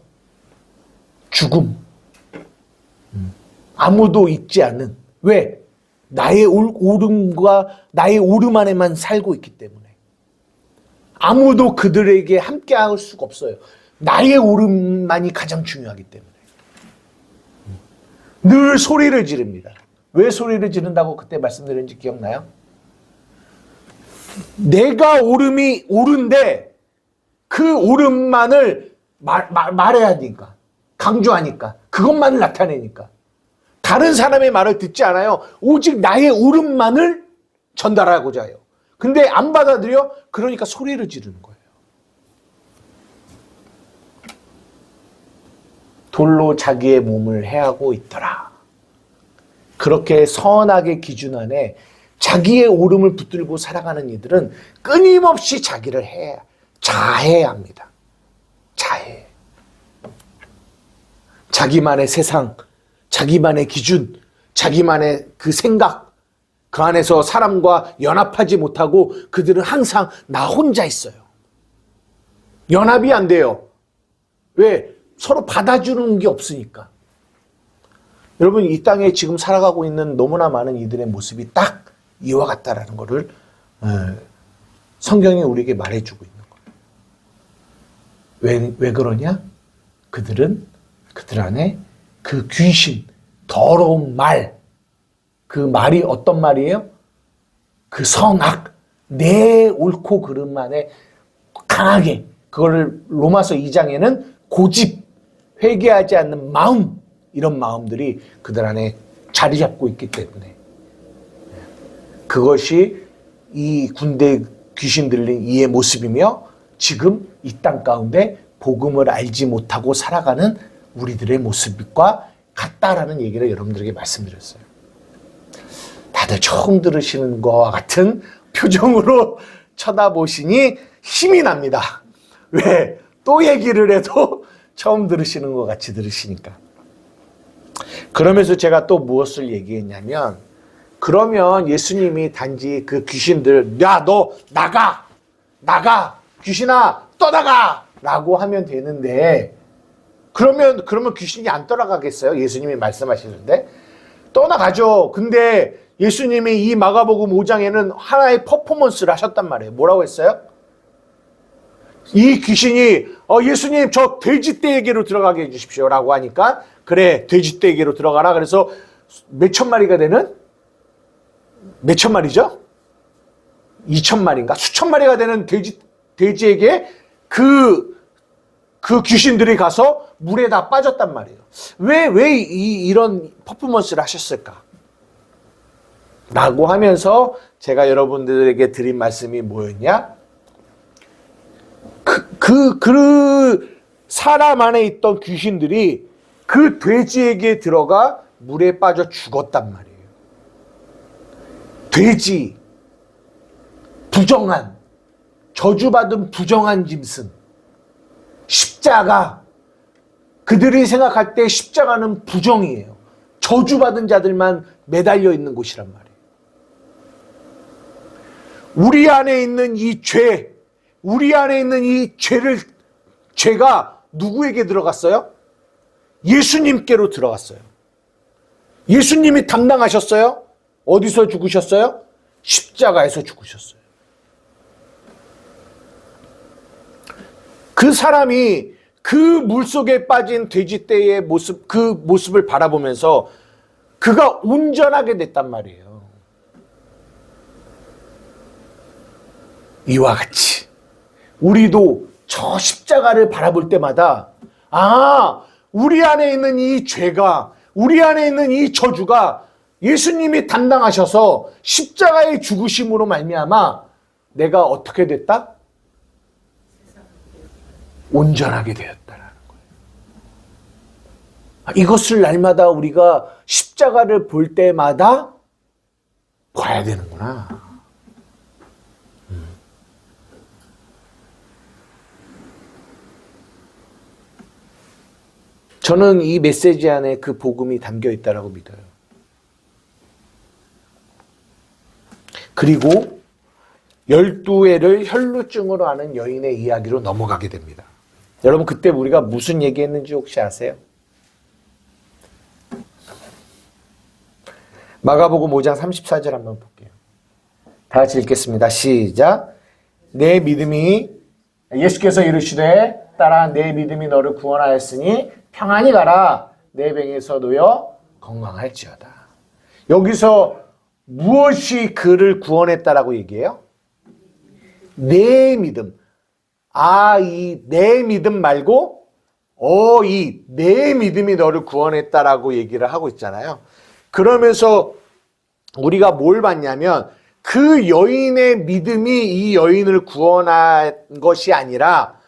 죽음. 아무도 있지 않는. 왜? 나의 옳음과 나의 옳음 안에만 살고 있기 때문에. 아무도 그들에게 함께 할 수가 없어요. 나의 옳음만이 가장 중요하기 때문에. 늘 소리를 지릅니다. 왜 소리를 지른다고 그때 말씀드렸는지 기억나요? 내가 옳음이 옳은데 그 옳음만을 말해야 하니까. 강조하니까. 그것만을 나타내니까. 다른 사람의 말을 듣지 않아요. 오직 나의 옳음만을 전달하고자 해요. 근데 안 받아들여? 그러니까 소리를 지르는 거예요. 돌로 자기의 몸을 해하고 있더라. 그렇게 선악의 기준 안에 자기의 옳음을 붙들고 살아가는 이들은 끊임없이 자기를 자해합니다. 자해. 자기만의 세상, 자기만의 기준, 자기만의 그 생각, 그 안에서 사람과 연합하지 못하고 그들은 항상 나 혼자 있어요. 연합이 안 돼요. 왜? 서로 받아주는 게 없으니까. 여러분 이 땅에 지금 살아가고 있는 너무나 많은 이들의 모습이 딱 이와 같다라는 것을 성경이 우리에게 말해주고 있는 거예요. 왜 그러냐? 그들 안에 그 귀신, 더러운 말, 그 말이 어떤 말이에요? 그 선악, 내 옳고 그름만에 강하게, 그거를 로마서 2장에는 고집, 회개하지 않는 마음, 이런 마음들이 그들 안에 자리 잡고 있기 때문에 그것이 이 군대 귀신 들린 이의 모습이며 지금 이 땅 가운데 복음을 알지 못하고 살아가는 우리들의 모습과 같다라는 얘기를 여러분들에게 말씀드렸어요. 다들 처음 들으시는 것과 같은 표정으로 쳐다보시니 힘이 납니다. 왜? 또 얘기를 해도 처음 들으시는 것 같이 들으시니까. 그러면서 제가 또 무엇을 얘기했냐면, 그러면 예수님이 단지 그 귀신들, 야, 너 나가, 귀신아, 떠나가! 라고 하면 되는데, 그러면 귀신이 안 떠나가겠어요? 예수님이 말씀하시는데. 떠나가죠. 근데 예수님이 이 마가복음 5장에는 하나의 퍼포먼스를 하셨단 말이에요. 뭐라고 했어요? 이 귀신이 예수님 저 돼지떼에게로 들어가게 해주십시오 라고 하니까 그래 돼지떼에게로 들어가라. 그래서 몇천 마리가 되는 몇천 마리죠? 2천 마리인가? 수천 마리가 되는 돼지에게 그 귀신들이 가서 물에 다 빠졌단 말이에요. 왜 이런 퍼포먼스를 하셨을까? 라고 하면서 제가 여러분들에게 드린 말씀이 뭐였냐? 그 사람 안에 있던 귀신들이 그 돼지에게 들어가 물에 빠져 죽었단 말이에요. 돼지, 부정한, 저주받은 부정한 짐승, 십자가, 그들이 생각할 때 십자가는 부정이에요. 저주받은 자들만 매달려 있는 곳이란 말이에요. 우리 안에 있는 이 죄, 우리 안에 있는 이 죄가 누구에게 들어갔어요? 예수님께로 들어갔어요. 예수님이 담당하셨어요? 어디서 죽으셨어요? 십자가에서 죽으셨어요. 그 사람이 그 물속에 빠진 돼지떼의 모습, 그 모습을 바라보면서 그가 온전하게 됐단 말이에요. 이와 같이 우리도 저 십자가를 바라볼 때마다 우리 안에 있는 이 죄가, 우리 안에 있는 이 저주가 예수님이 담당하셔서 십자가의 죽으심으로 말미암아 내가 어떻게 됐다? 온전하게 되었다라는 거예요. 이것을 날마다 우리가 십자가를 볼 때마다 봐야 되는구나. 저는 이 메시지 안에 그 복음이 담겨 있다라고 믿어요. 그리고 12회를 혈루증으로 하는 여인의 이야기로 넘어가게 됩니다. 여러분 그때 우리가 무슨 얘기했는지 혹시 아세요? 마가복음 5장 34절 한번 볼게요. 다 같이 읽겠습니다. 시작. 내 믿음이 예수께서 이르시되 따라 내 믿음이 너를 구원하였으니 평안히 가라. 내 병에서 놓여 건강할지어다. 여기서 무엇이 그를 구원했다라고 얘기해요? 내 믿음. 내 믿음 말고 내 믿음이 너를 구원했다라고 얘기를 하고 있잖아요. 그러면서 우리가 뭘 봤냐면 그 여인의 믿음이 이 여인을 구원한 것이 아니라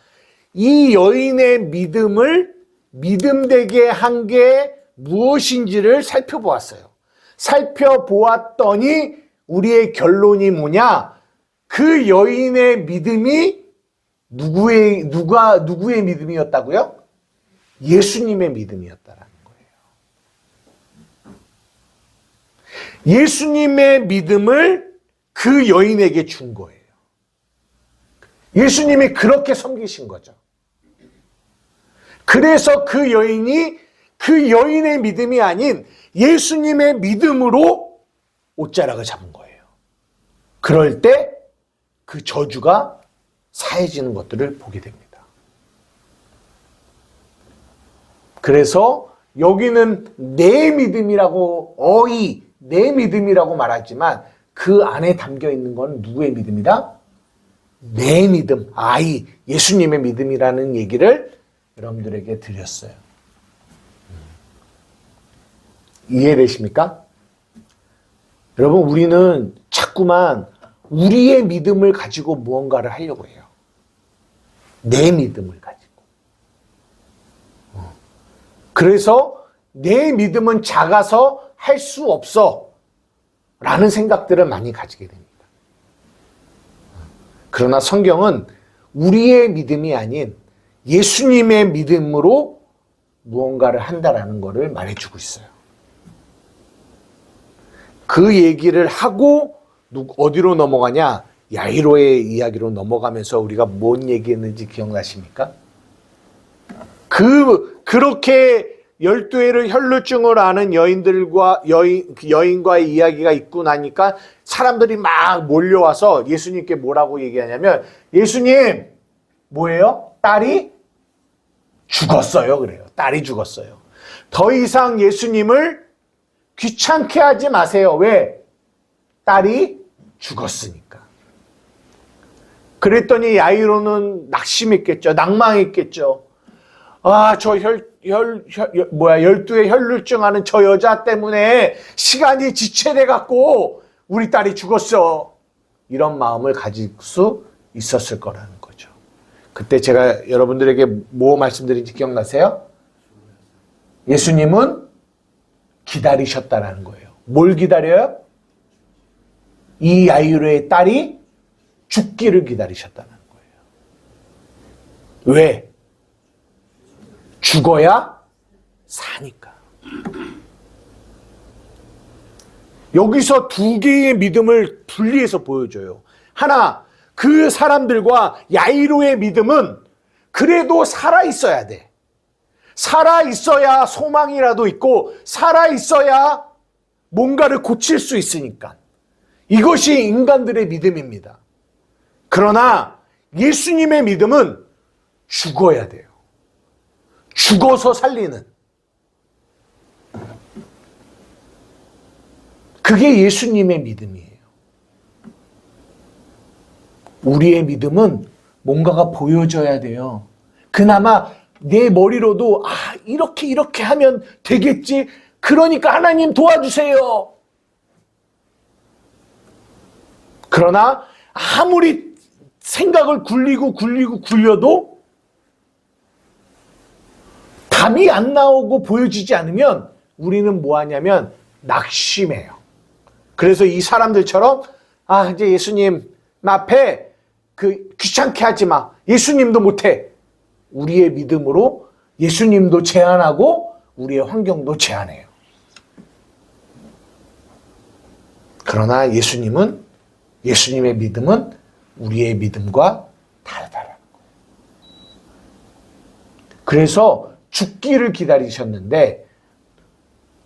이 여인의 믿음을 믿음되게 한 게 무엇인지를 살펴보았어요. 살펴보았더니 우리의 결론이 뭐냐? 그 여인의 믿음이 누구의 믿음이었다고요? 예수님의 믿음이었다라는 거예요. 예수님의 믿음을 그 여인에게 준 거예요. 예수님이 그렇게 섬기신 거죠. 그래서 그 여인이 그 여인의 믿음이 아닌 예수님의 믿음으로 옷자락을 잡은 거예요. 그럴 때 그 저주가 사해지는 것들을 보게 됩니다. 그래서 여기는 내 믿음이라고 내 믿음이라고 말하지만 그 안에 담겨 있는 건 누구의 믿음이다? 내 믿음, 예수님의 믿음이라는 얘기를 여러분들에게 드렸어요. 이해되십니까? 여러분 우리는 자꾸만 우리의 믿음을 가지고 무언가를 하려고 해요. 내 믿음을 가지고. 그래서 내 믿음은 작아서 할 수 없어 라는 생각들을 많이 가지게 됩니다. 그러나 성경은 우리의 믿음이 아닌 예수님의 믿음으로 무언가를 한다라는 것을 말해주고 있어요. 그 얘기를 하고 어디로 넘어가냐? 야이로의 이야기로 넘어가면서 우리가 뭔 얘기했는지 기억나십니까? 그렇게 12회를 혈루증으로 아는 여인과의 이야기가 있고 나니까 사람들이 막 몰려와서 예수님께 뭐라고 얘기하냐면 예수님 뭐예요? 딸이 죽었어요. 그래요. 딸이 죽었어요. 더 이상 예수님을 귀찮게 하지 마세요. 왜? 딸이 죽었으니까. 그랬더니 야이로는 낙심했겠죠. 낭망했겠죠. 저 12회 혈루증 하는 저 여자 때문에 시간이 지체돼갖고 우리 딸이 죽었어. 이런 마음을 가질 수 있었을 거라는 거죠. 그때 제가 여러분들에게 뭐 말씀드린지 기억나세요? 예수님은 기다리셨다라는 거예요. 뭘 기다려요? 이 야이로의 딸이 죽기를 기다리셨다는 거예요. 왜? 죽어야 사니까. 여기서 두 개의 믿음을 분리해서 보여줘요. 하나, 그 사람들과 야이로의 믿음은 그래도 살아있어야 돼. 살아있어야 소망이라도 있고 살아있어야 뭔가를 고칠 수 있으니까. 이것이 인간들의 믿음입니다. 그러나 예수님의 믿음은 죽어야 돼요. 죽어서 살리는. 그게 예수님의 믿음이에요. 우리의 믿음은 뭔가가 보여져야 돼요. 그나마 내 머리로도 이렇게 하면 되겠지. 그러니까 하나님 도와주세요. 그러나 아무리 생각을 굴려도 답이 안 나오고 보여지지 않으면 우리는 뭐 하냐면 낙심해요. 그래서 이 사람들처럼 이제 예수님 나 앞에 귀찮게 하지 마. 예수님도 못해. 우리의 믿음으로 예수님도 제한하고 우리의 환경도 제한해요. 그러나 예수님의 믿음은 우리의 믿음과 다르다라는 거예요. 그래서 죽기를 기다리셨는데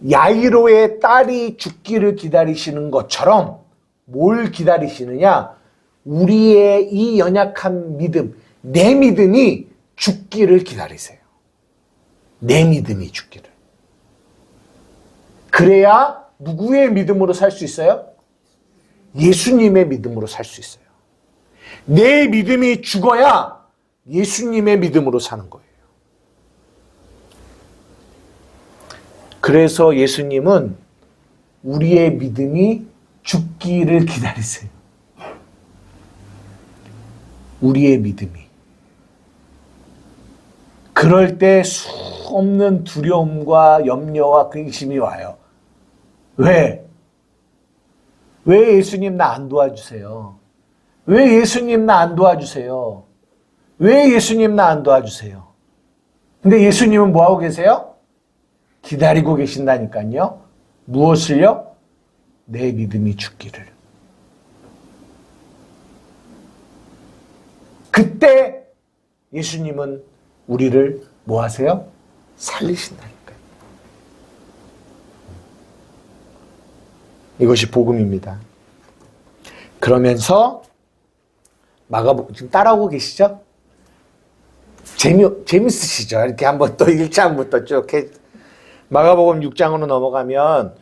야이로의 딸이 죽기를 기다리시는 것처럼 뭘 기다리시느냐? 우리의 이 연약한 믿음, 내 믿음이 죽기를 기다리세요. 내 믿음이 죽기를. 그래야 누구의 믿음으로 살 수 있어요? 예수님의 믿음으로 살 수 있어요. 내 믿음이 죽어야 예수님의 믿음으로 사는 거예요. 그래서 예수님은 우리의 믿음이 죽기를 기다리세요. 우리의 믿음이. 그럴 때 수없는 두려움과 염려와 근심이 와요. 왜? 왜 예수님 나 안 도와주세요? 왜 예수님 나 안 도와주세요? 왜 예수님 나 안 도와주세요? 근데 예수님은 뭐하고 계세요? 기다리고 계신다니까요. 무엇을요? 내 믿음이 죽기를. 그때 예수님은 우리를 뭐 하세요? 살리신다니까요. 이것이 복음입니다. 그러면서 마가복음 지금 따라오고 계시죠? 재밌으시죠? 이렇게 한번 또 1장부터 쭉 마가복음 6장으로 넘어가면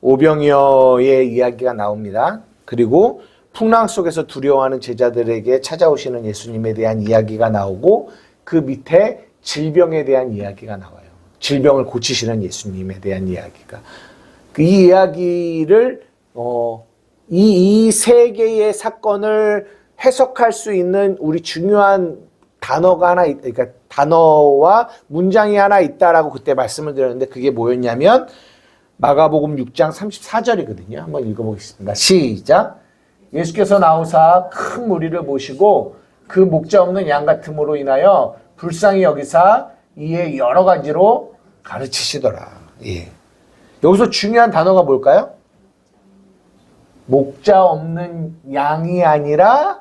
오병이어의 이야기가 나옵니다. 그리고 풍랑 속에서 두려워하는 제자들에게 찾아오시는 예수님에 대한 이야기가 나오고 그 밑에 질병에 대한 이야기가 나와요. 질병을 고치시는 예수님에 대한 이야기가. 이 이야기를 이 세 개의 사건을 해석할 수 있는 우리 중요한 단어가 하나 그러니까 단어와 문장이 하나 있다라고 그때 말씀을 드렸는데 그게 뭐였냐면 마가복음 6장 34절이거든요. 한번 읽어보겠습니다. 시작. 예수께서 나오사 큰 무리를 모시고 그 목자 없는 양 같음으로 인하여 불쌍히 여기사 이에 여러 가지로 가르치시더라. 예. 여기서 중요한 단어가 뭘까요? 목자 없는 양이 아니라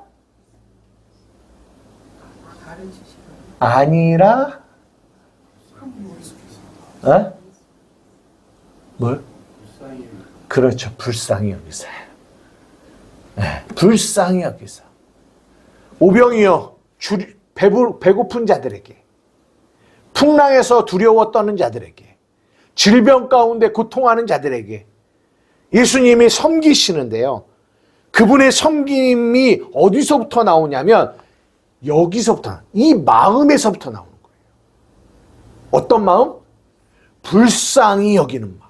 뭘? 그렇죠. 불쌍히 여기사. 네, 불쌍히 여기사. 오병이어 배고픈 자들에게, 풍랑에서 두려워 떠는 자들에게, 질병 가운데 고통하는 자들에게 예수님이 섬기시는데요. 그분의 섬김이 어디서부터 나오냐면 여기서부터, 이 마음에서부터 나오는 거예요. 어떤 마음? 불쌍히 여기는 마음.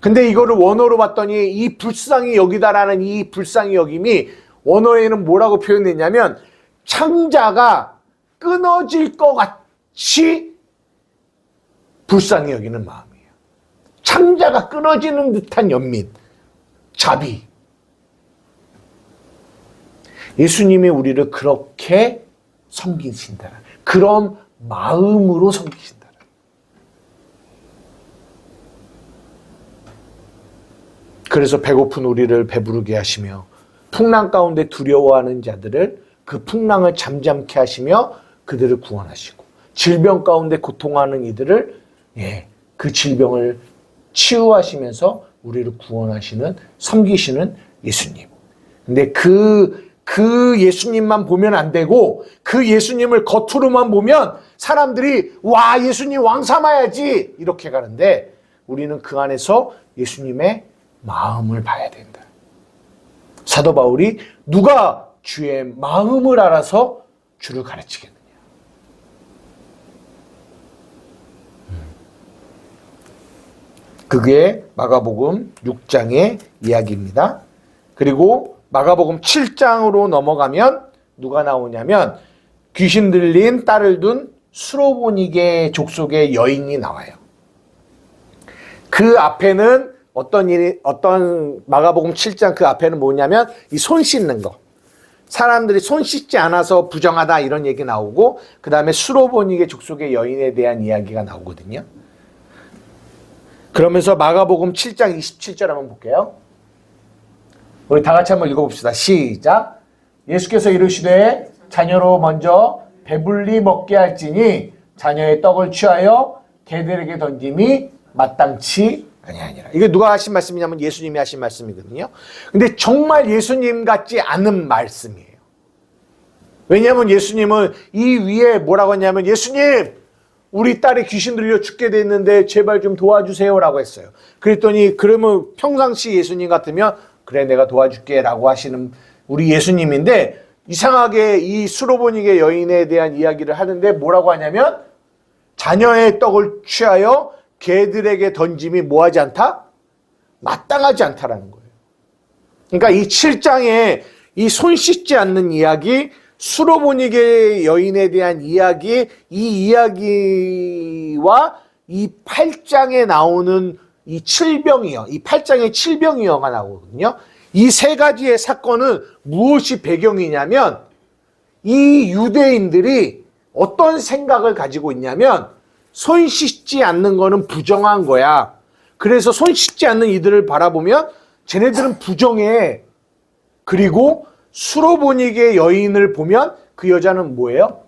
근데 이거를 원어로 봤더니 이 불쌍히 여기다라는 이 불쌍히 여김이 원어에는 뭐라고 표현됐냐면 창자가 끊어질 것 같이 불쌍히 여기는 마음이에요. 창자가 끊어지는 듯한 연민, 자비. 예수님이 우리를 그렇게 섬기신다. 그런 마음으로 섬기신다. 그래서 배고픈 우리를 배부르게 하시며 풍랑 가운데 두려워하는 자들을 그 풍랑을 잠잠케 하시며 그들을 구원하시고 질병 가운데 고통하는 이들을 그 질병을 치유하시면서 우리를 구원하시는 섬기시는 예수님. 근데 그 예수님만 보면 안 되고 그 예수님을 겉으로만 보면 사람들이 와 예수님 왕 삼아야지 이렇게 가는데 우리는 그 안에서 예수님의 마음을 봐야 된다. 사도 바울이 누가 주의 마음을 알아서 주를 가르치겠느냐. 그게 마가복음 6장의 이야기입니다. 그리고 마가복음 7장으로 넘어가면 누가 나오냐면 귀신 들린 딸을 둔 수로보니게 족속의 여인이 나와요. 그 앞에는 어떤 마가복음 7장 그 앞에는 뭐냐면 이 손 씻는 거. 사람들이 손 씻지 않아서 부정하다 이런 얘기 나오고 그 다음에 수로보니게 족속의 여인에 대한 이야기가 나오거든요. 그러면서 마가복음 7장 27절 한번 볼게요. 우리 다 같이 한번 읽어봅시다. 시작. 예수께서 이르시되 자녀로 먼저 배불리 먹게 할지니 자녀의 떡을 취하여 개들에게 던짐이 마땅치 아니하니라. 이게 누가 하신 말씀이냐면 예수님이 하신 말씀이거든요. 근데 정말 예수님 같지 않은 말씀이에요. 왜냐하면 예수님은 이 위에 뭐라고 했냐면 예수님 우리 딸이 귀신 들려 죽게 됐는데 제발 좀 도와주세요라고 했어요. 그랬더니 그러면 평상시 예수님 같으면 그래 내가 도와줄게 라고 하시는 우리 예수님인데 이상하게 이 수로보니게 여인에 대한 이야기를 하는데 뭐라고 하냐면 자녀의 떡을 취하여 개들에게 던짐이 뭐하지 않다? 마땅하지 않다라는 거예요. 그러니까 이 7장에 이 손 씻지 않는 이야기, 수로보니게 여인에 대한 이야기, 이 이야기와 이 8장에 나오는 이 7병이요. 이 8장에 7병이어가 나오거든요. 이 세 가지의 사건은 무엇이 배경이냐면 이 유대인들이 어떤 생각을 가지고 있냐면 손 씻지 않는 거는 부정한 거야. 그래서 손 씻지 않는 이들을 바라보면 쟤네들은 부정해. 그리고 수로보니게 여인을 보면 그 여자는 뭐예요?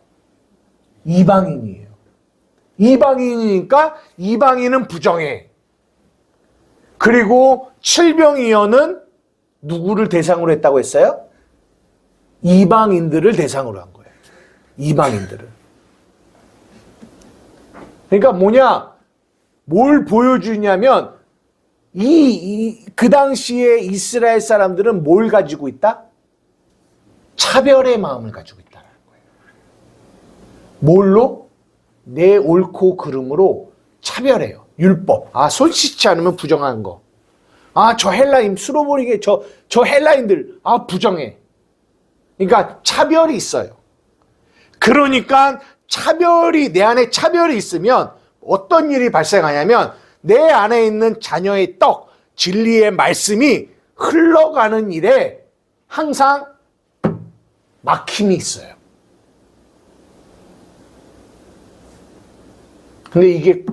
이방인이에요. 이방인이니까 이방인은 부정해. 그리고 칠병이어는 누구를 대상으로 했다고 했어요? 이방인들을 대상으로 한 거예요. 이방인들을. 그러니까 뭐냐? 뭘 보여주냐면 그 당시에 이스라엘 사람들은 뭘 가지고 있다? 차별의 마음을 가지고 있다는 거예요. 뭘로? 내 옳고 그름으로 차별해요. 율법. 손 씻지 않으면 부정한 거. 저 헬라인, 수로보니게 저 헬라인들, 부정해. 그러니까 차별이 있어요. 그러니까 내 안에 차별이 있으면 어떤 일이 발생하냐면 내 안에 있는 자녀의 떡, 진리의 말씀이 흘러가는 일에 항상 막힘이 있어요. 근데 이게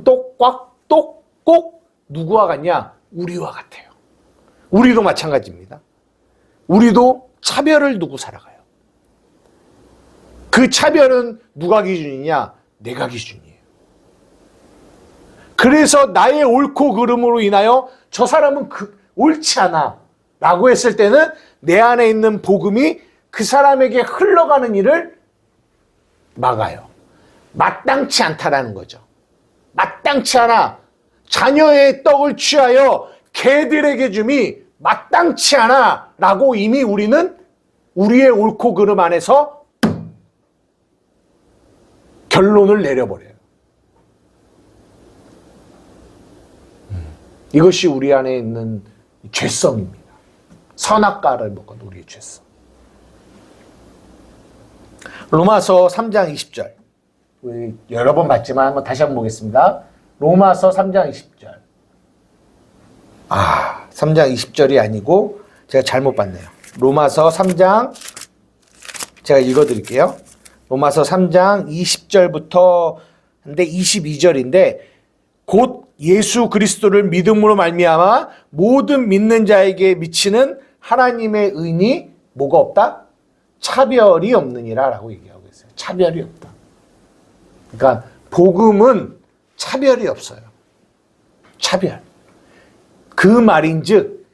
꼭 누구와 같냐? 우리와 같아요. 우리도 마찬가지입니다. 우리도 차별을 두고 살아가요. 그 차별은 누가 기준이냐? 내가 기준이에요. 그래서 나의 옳고 그름으로 인하여 저 사람은 옳지 않아 라고 했을 때는 내 안에 있는 복음이 그 사람에게 흘러가는 일을 막아요. 마땅치 않다라는 거죠. 마땅치 않아. 자녀의 떡을 취하여 개들에게 줌이 마땅치 않아 라고 이미 우리는 우리의 옳고 그름 안에서 결론을 내려버려요. 이것이 우리 안에 있는 죄성입니다. 선악과를 먹은 우리의 죄성. 로마서 3장 20절. 우리 여러 번 봤지만 한번 다시 한번 보겠습니다. 로마서 3장 20절. 3장 20절이 아니고 제가 잘못 봤네요. 로마서 3장 제가 읽어드릴게요. 로마서 3장 20절부터 근데 22절인데 곧 예수 그리스도를 믿음으로 말미암아 모든 믿는 자에게 미치는 하나님의 의니 뭐가 없다? 차별이 없느니라 라고 얘기하고 있어요. 차별이 없다. 그러니까 복음은 차별이 없어요. 차별. 그 말인즉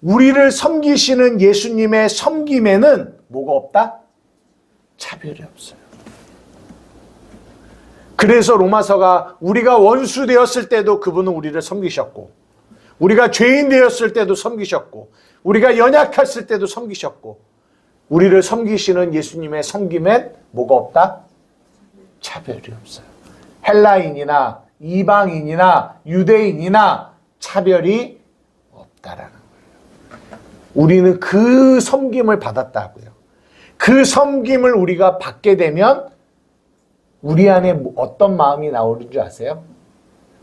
우리를 섬기시는 예수님의 섬김에는 뭐가 없다? 차별이 없어요. 그래서 로마서가 우리가 원수 되었을 때도 그분은 우리를 섬기셨고, 우리가 죄인 되었을 때도 섬기셨고, 우리가 연약했을 때도 섬기셨고, 우리를 섬기시는 예수님의 섬김엔 뭐가 없다? 차별이 없어요. 헬라인이나 이방인이나 유대인이나 차별이 없다라는 거예요. 우리는 그 섬김을 받았다고요. 그 섬김을 우리가 받게 되면 우리 안에 어떤 마음이 나오는 줄 아세요?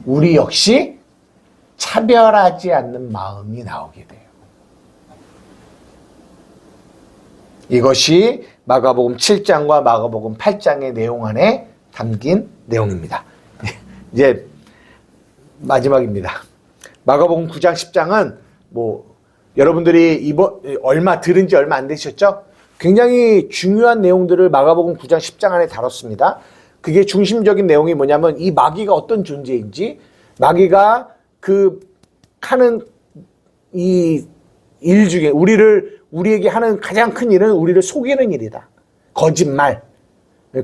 우리 역시 차별하지 않는 마음이 나오게 돼요. 이것이 마가복음 7장과 마가복음 8장의 내용 안에 담긴 내용입니다. 이제 마지막입니다. 마가복음 9장 10장은 여러분들이 들은 지 얼마 안 되셨죠? 굉장히 중요한 내용들을 마가복음 9장 10장 안에 다뤘습니다. 그게 중심적인 내용이 뭐냐면 이 마귀가 어떤 존재인지, 마귀가 하는 이 일 중에 우리에게 하는 가장 큰 일은 우리를 속이는 일이다. 거짓말.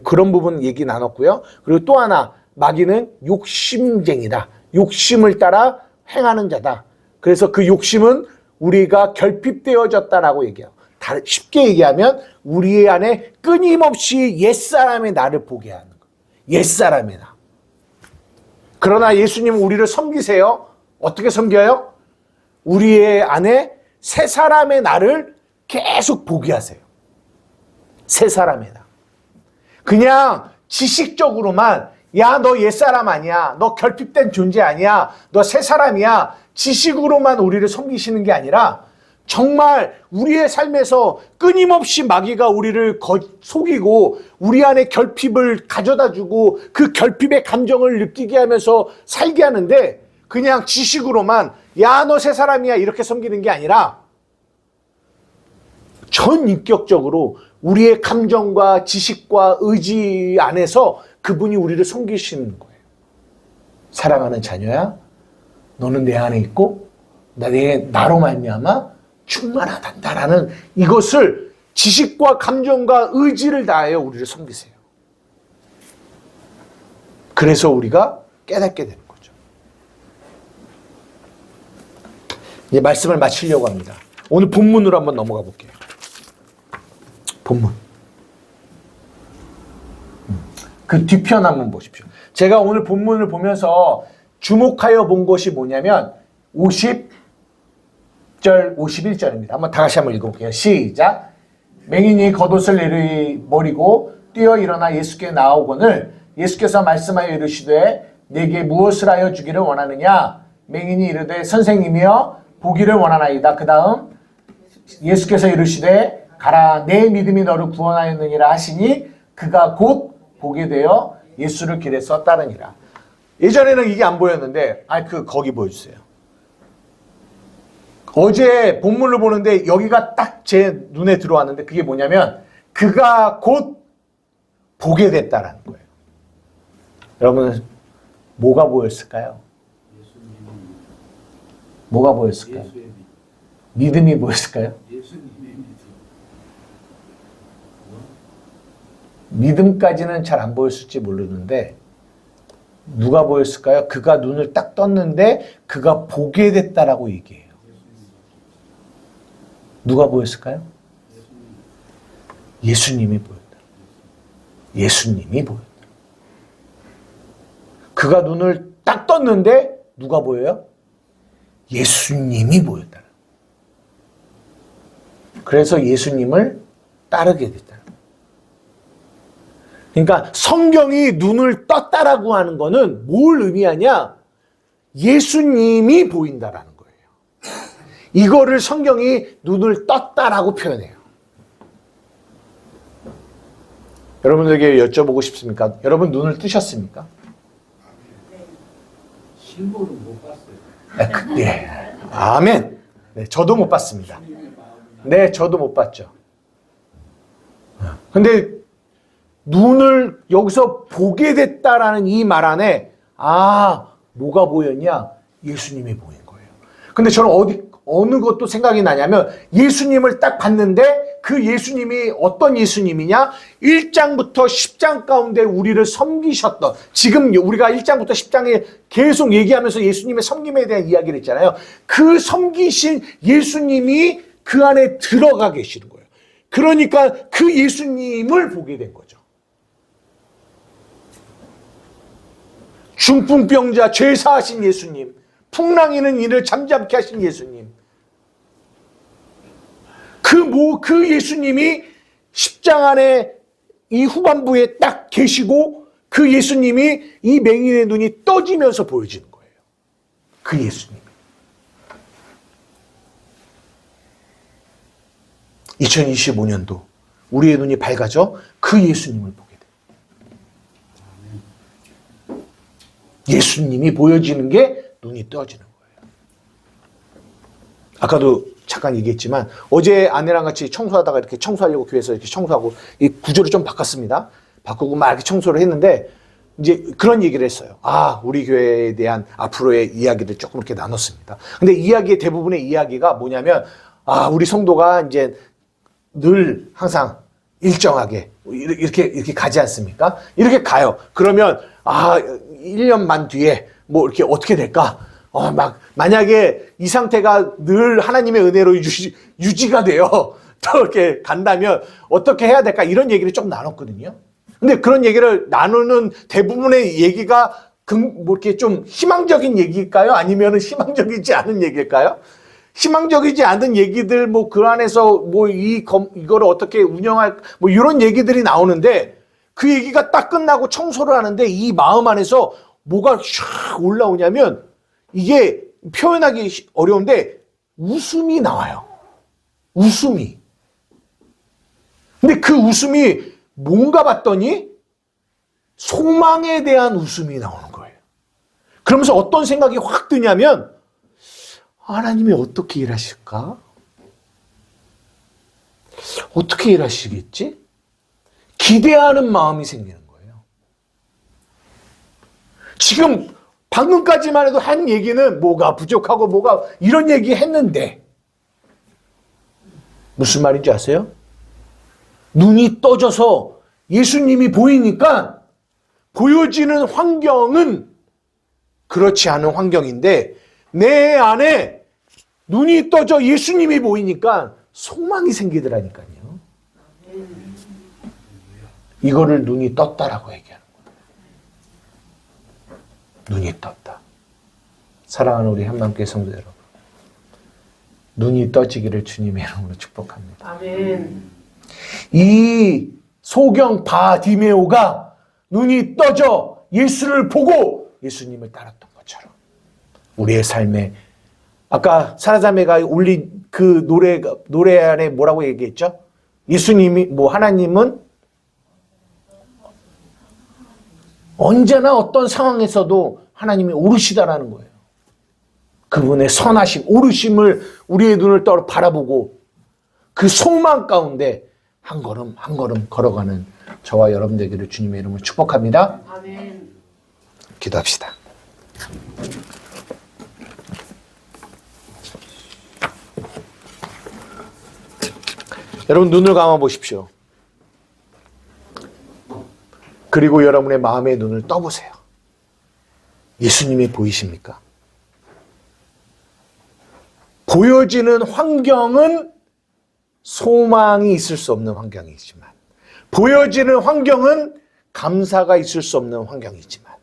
그런 부분 얘기 나눴고요. 그리고 또 하나, 마귀는 욕심쟁이다. 욕심을 따라 행하는 자다. 그래서 그 욕심은 우리가 결핍되어졌다라고 얘기해요. 쉽게 얘기하면 우리 안에 끊임없이 옛사람의 나를 보게 하는 거예요. 옛사람의 나. 그러나 예수님은 우리를 섬기세요. 어떻게 섬겨요? 우리의 안에 새 사람의 나를 계속 보게 하세요. 새 사람의 나. 그냥 지식적으로만 야, 너 옛사람 아니야. 너 결핍된 존재 아니야. 너 새 사람이야. 지식으로만 우리를 섬기시는 게 아니라 정말 우리의 삶에서 끊임없이 마귀가 우리를 속이고 우리 안에 결핍을 가져다 주고 그 결핍의 감정을 느끼게 하면서 살게 하는데, 그냥 지식으로만 야, 너 새 사람이야 이렇게 섬기는 게 아니라 전인격적으로 우리의 감정과 지식과 의지 안에서 그분이 우리를 섬기시는 거예요. 사랑하는 자녀야, 너는 내 안에 있고 나로 말미암아 충만하단다라는 이것을 지식과 감정과 의지를 다하여 우리를 섬기세요. 그래서 우리가 깨닫게 되는 거죠. 이제 말씀을 마치려고 합니다. 오늘 본문으로 한번 넘어가 볼게요. 본문. 그 뒤편 한번 보십시오. 제가 오늘 본문을 보면서 주목하여 본 것이 뭐냐면 50절, 51절입니다. 한번 다 같이 한번 읽어볼게요. 시작. 맹인이 겉옷을 내려버리고 뛰어 일어나 예수께 나오거늘 예수께서 말씀하여 이르시되 내게 무엇을 하여 주기를 원하느냐? 맹인이 이르되 선생님이여 보기를 원하나이다. 그 다음 예수께서 이르시되 가라 내 믿음이 너를 구원하였느니라 하시니 그가 곧 보게 되어 예수를 길에서 따르니라. 예전에는 이게 안 보였는데 거기 보여주세요. 어제 본문을 보는데 여기가 딱 제 눈에 들어왔는데 그게 뭐냐면 그가 곧 보게 됐다라는 거예요. 여러분 뭐가 보였을까요? 뭐가 보였을까요? 믿음이 보였을까요? 믿음까지는 잘 안 보였을지 모르는데 누가 보였을까요? 그가 눈을 딱 떴는데 그가 보게 됐다라고 얘기해요. 누가 보였을까요? 예수님이 보였다. 예수님이 보였다. 그가 눈을 딱 떴는데 누가 보여요? 예수님이 보였다. 그래서 예수님을 따르게 됐다. 그러니까 성경이 눈을 떴다라고 하는 거는 뭘 의미하냐? 예수님이 보인다라는 거예요. 이거를 성경이 눈을 떴다라고 표현해요. 여러분들에게 여쭤보고 싶습니까? 여러분 눈을 뜨셨습니까? 실물은 못 봤어요. 네. 아멘. 네, 저도 못 봤습니다. 네, 저도 못 봤죠. 근데 눈을 여기서 보게 됐다라는 이 말 안에 뭐가 보였냐? 예수님이 보인 거예요. 근데 저는 어느 것도 생각이 나냐면 예수님을 딱 봤는데 그 예수님이 어떤 예수님이냐? 1장부터 10장 가운데 우리를 섬기셨던, 지금 우리가 1장부터 10장에 계속 얘기하면서 예수님의 섬김에 대한 이야기를 했잖아요. 그 섬기신 예수님이 그 안에 들어가 계시는 거예요. 그러니까 그 예수님을 보게 된 거죠. 중풍병자 죄 사하신 예수님, 풍랑이는 이를 잠잠케 하신 예수님, 그 예수님이 10장 안에 이 후반부에 딱 계시고 그 예수님이 이 맹인의 눈이 떠지면서 보여지는 거예요. 그 예수님이. 2025년도 우리의 눈이 밝아져 그 예수님을 보게 돼요. 예수님이 보여지는 게 눈이 떠지는 거예요. 아까도 잠깐 얘기했지만 어제 아내랑 같이 청소하다가 이렇게 청소하려고 교회에서 이렇게 청소하고 이 구조를 좀 바꿨습니다. 바꾸고 막 이렇게 청소를 했는데 이제 그런 얘기를 했어요. 우리 교회에 대한 앞으로의 이야기를 조금 이렇게 나눴습니다. 근데 이야기의 대부분의 이야기가 뭐냐면 우리 성도가 이제 늘 항상 일정하게 이렇게 가지 않습니까? 이렇게 가요. 그러면 1년 반 뒤에 뭐 이렇게 어떻게 될까? 만약에 이 상태가 늘 하나님의 은혜로 유지가 돼요. 또 이렇게 간다면 어떻게 해야 될까? 이런 얘기를 좀 나눴거든요. 근데 그런 얘기를 나누는 대부분의 얘기가 뭐 이렇게 좀 희망적인 얘기일까요? 아니면 희망적이지 않은 얘기일까요? 희망적이지 않은 얘기들, 뭐 그 안에서 뭐 이거를 어떻게 운영할, 뭐 이런 얘기들이 나오는데 그 얘기가 딱 끝나고 청소를 하는데 이 마음 안에서 뭐가 샥 올라오냐면 이게 표현하기 어려운데 웃음이 나와요. 웃음이. 근데 그 웃음이 뭔가 봤더니 소망에 대한 웃음이 나오는 거예요. 그러면서 어떤 생각이 확 드냐면 하나님이 어떻게 일하실까? 어떻게 일하시겠지? 기대하는 마음이 생기는 거예요. 지금 방금까지만 해도 한 얘기는 뭐가 부족하고 뭐가 이런 얘기 했는데 무슨 말인지 아세요? 눈이 떠져서 예수님이 보이니까 보여지는 환경은 그렇지 않은 환경인데 내 안에 눈이 떠져 예수님이 보이니까 소망이 생기더라니까요. 이거를 눈이 떴다라고 얘기하는 거예요. 눈이 떴다. 사랑하는 우리 한마음교회 성도 여러분, 눈이 떠지기를 주님의 이름으로 축복합니다. 아멘. 이 소경 바디메오가 눈이 떠져 예수를 보고 예수님을 따랐던 것처럼 우리의 삶에, 아까 사라자매가 올린 그 노래 안에 뭐라고 얘기했죠? 예수님이, 하나님은 언제나 어떤 상황에서도 하나님이 오르시다라는 거예요. 그분의 선하심, 오르심을 우리의 눈을 떠 바라보고 그 소망 가운데 한 걸음 한 걸음 걸어가는 저와 여러분 되기를 주님의 이름으로 축복합니다. 아멘. 기도합시다. 여러분 눈을 감아 보십시오. 그리고 여러분의 마음의 눈을 떠보세요. 예수님이 보이십니까? 보여지는 환경은 소망이 있을 수 없는 환경이지만, 보여지는 환경은 감사가 있을 수 없는 환경이지만,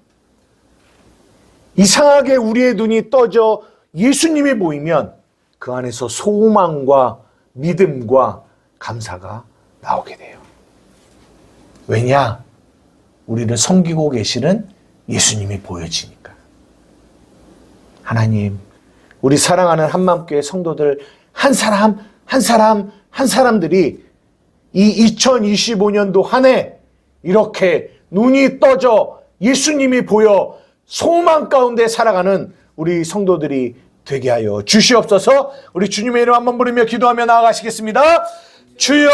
이상하게 우리의 눈이 떠져 예수님이 보이면 그 안에서 소망과 믿음과 감사가 나오게 돼요. 왜냐? 우리를 섬기고 계시는 예수님이 보여지니까. 하나님, 우리 사랑하는 한마음교회 성도들 한 사람들이 이 2025년도 한 해 이렇게 눈이 떠져 예수님이 보여 소망 가운데 살아가는 우리 성도들이 되게 하여 주시옵소서. 우리 주님의 이름 한번 부르며 기도하며 나아가시겠습니다. 주여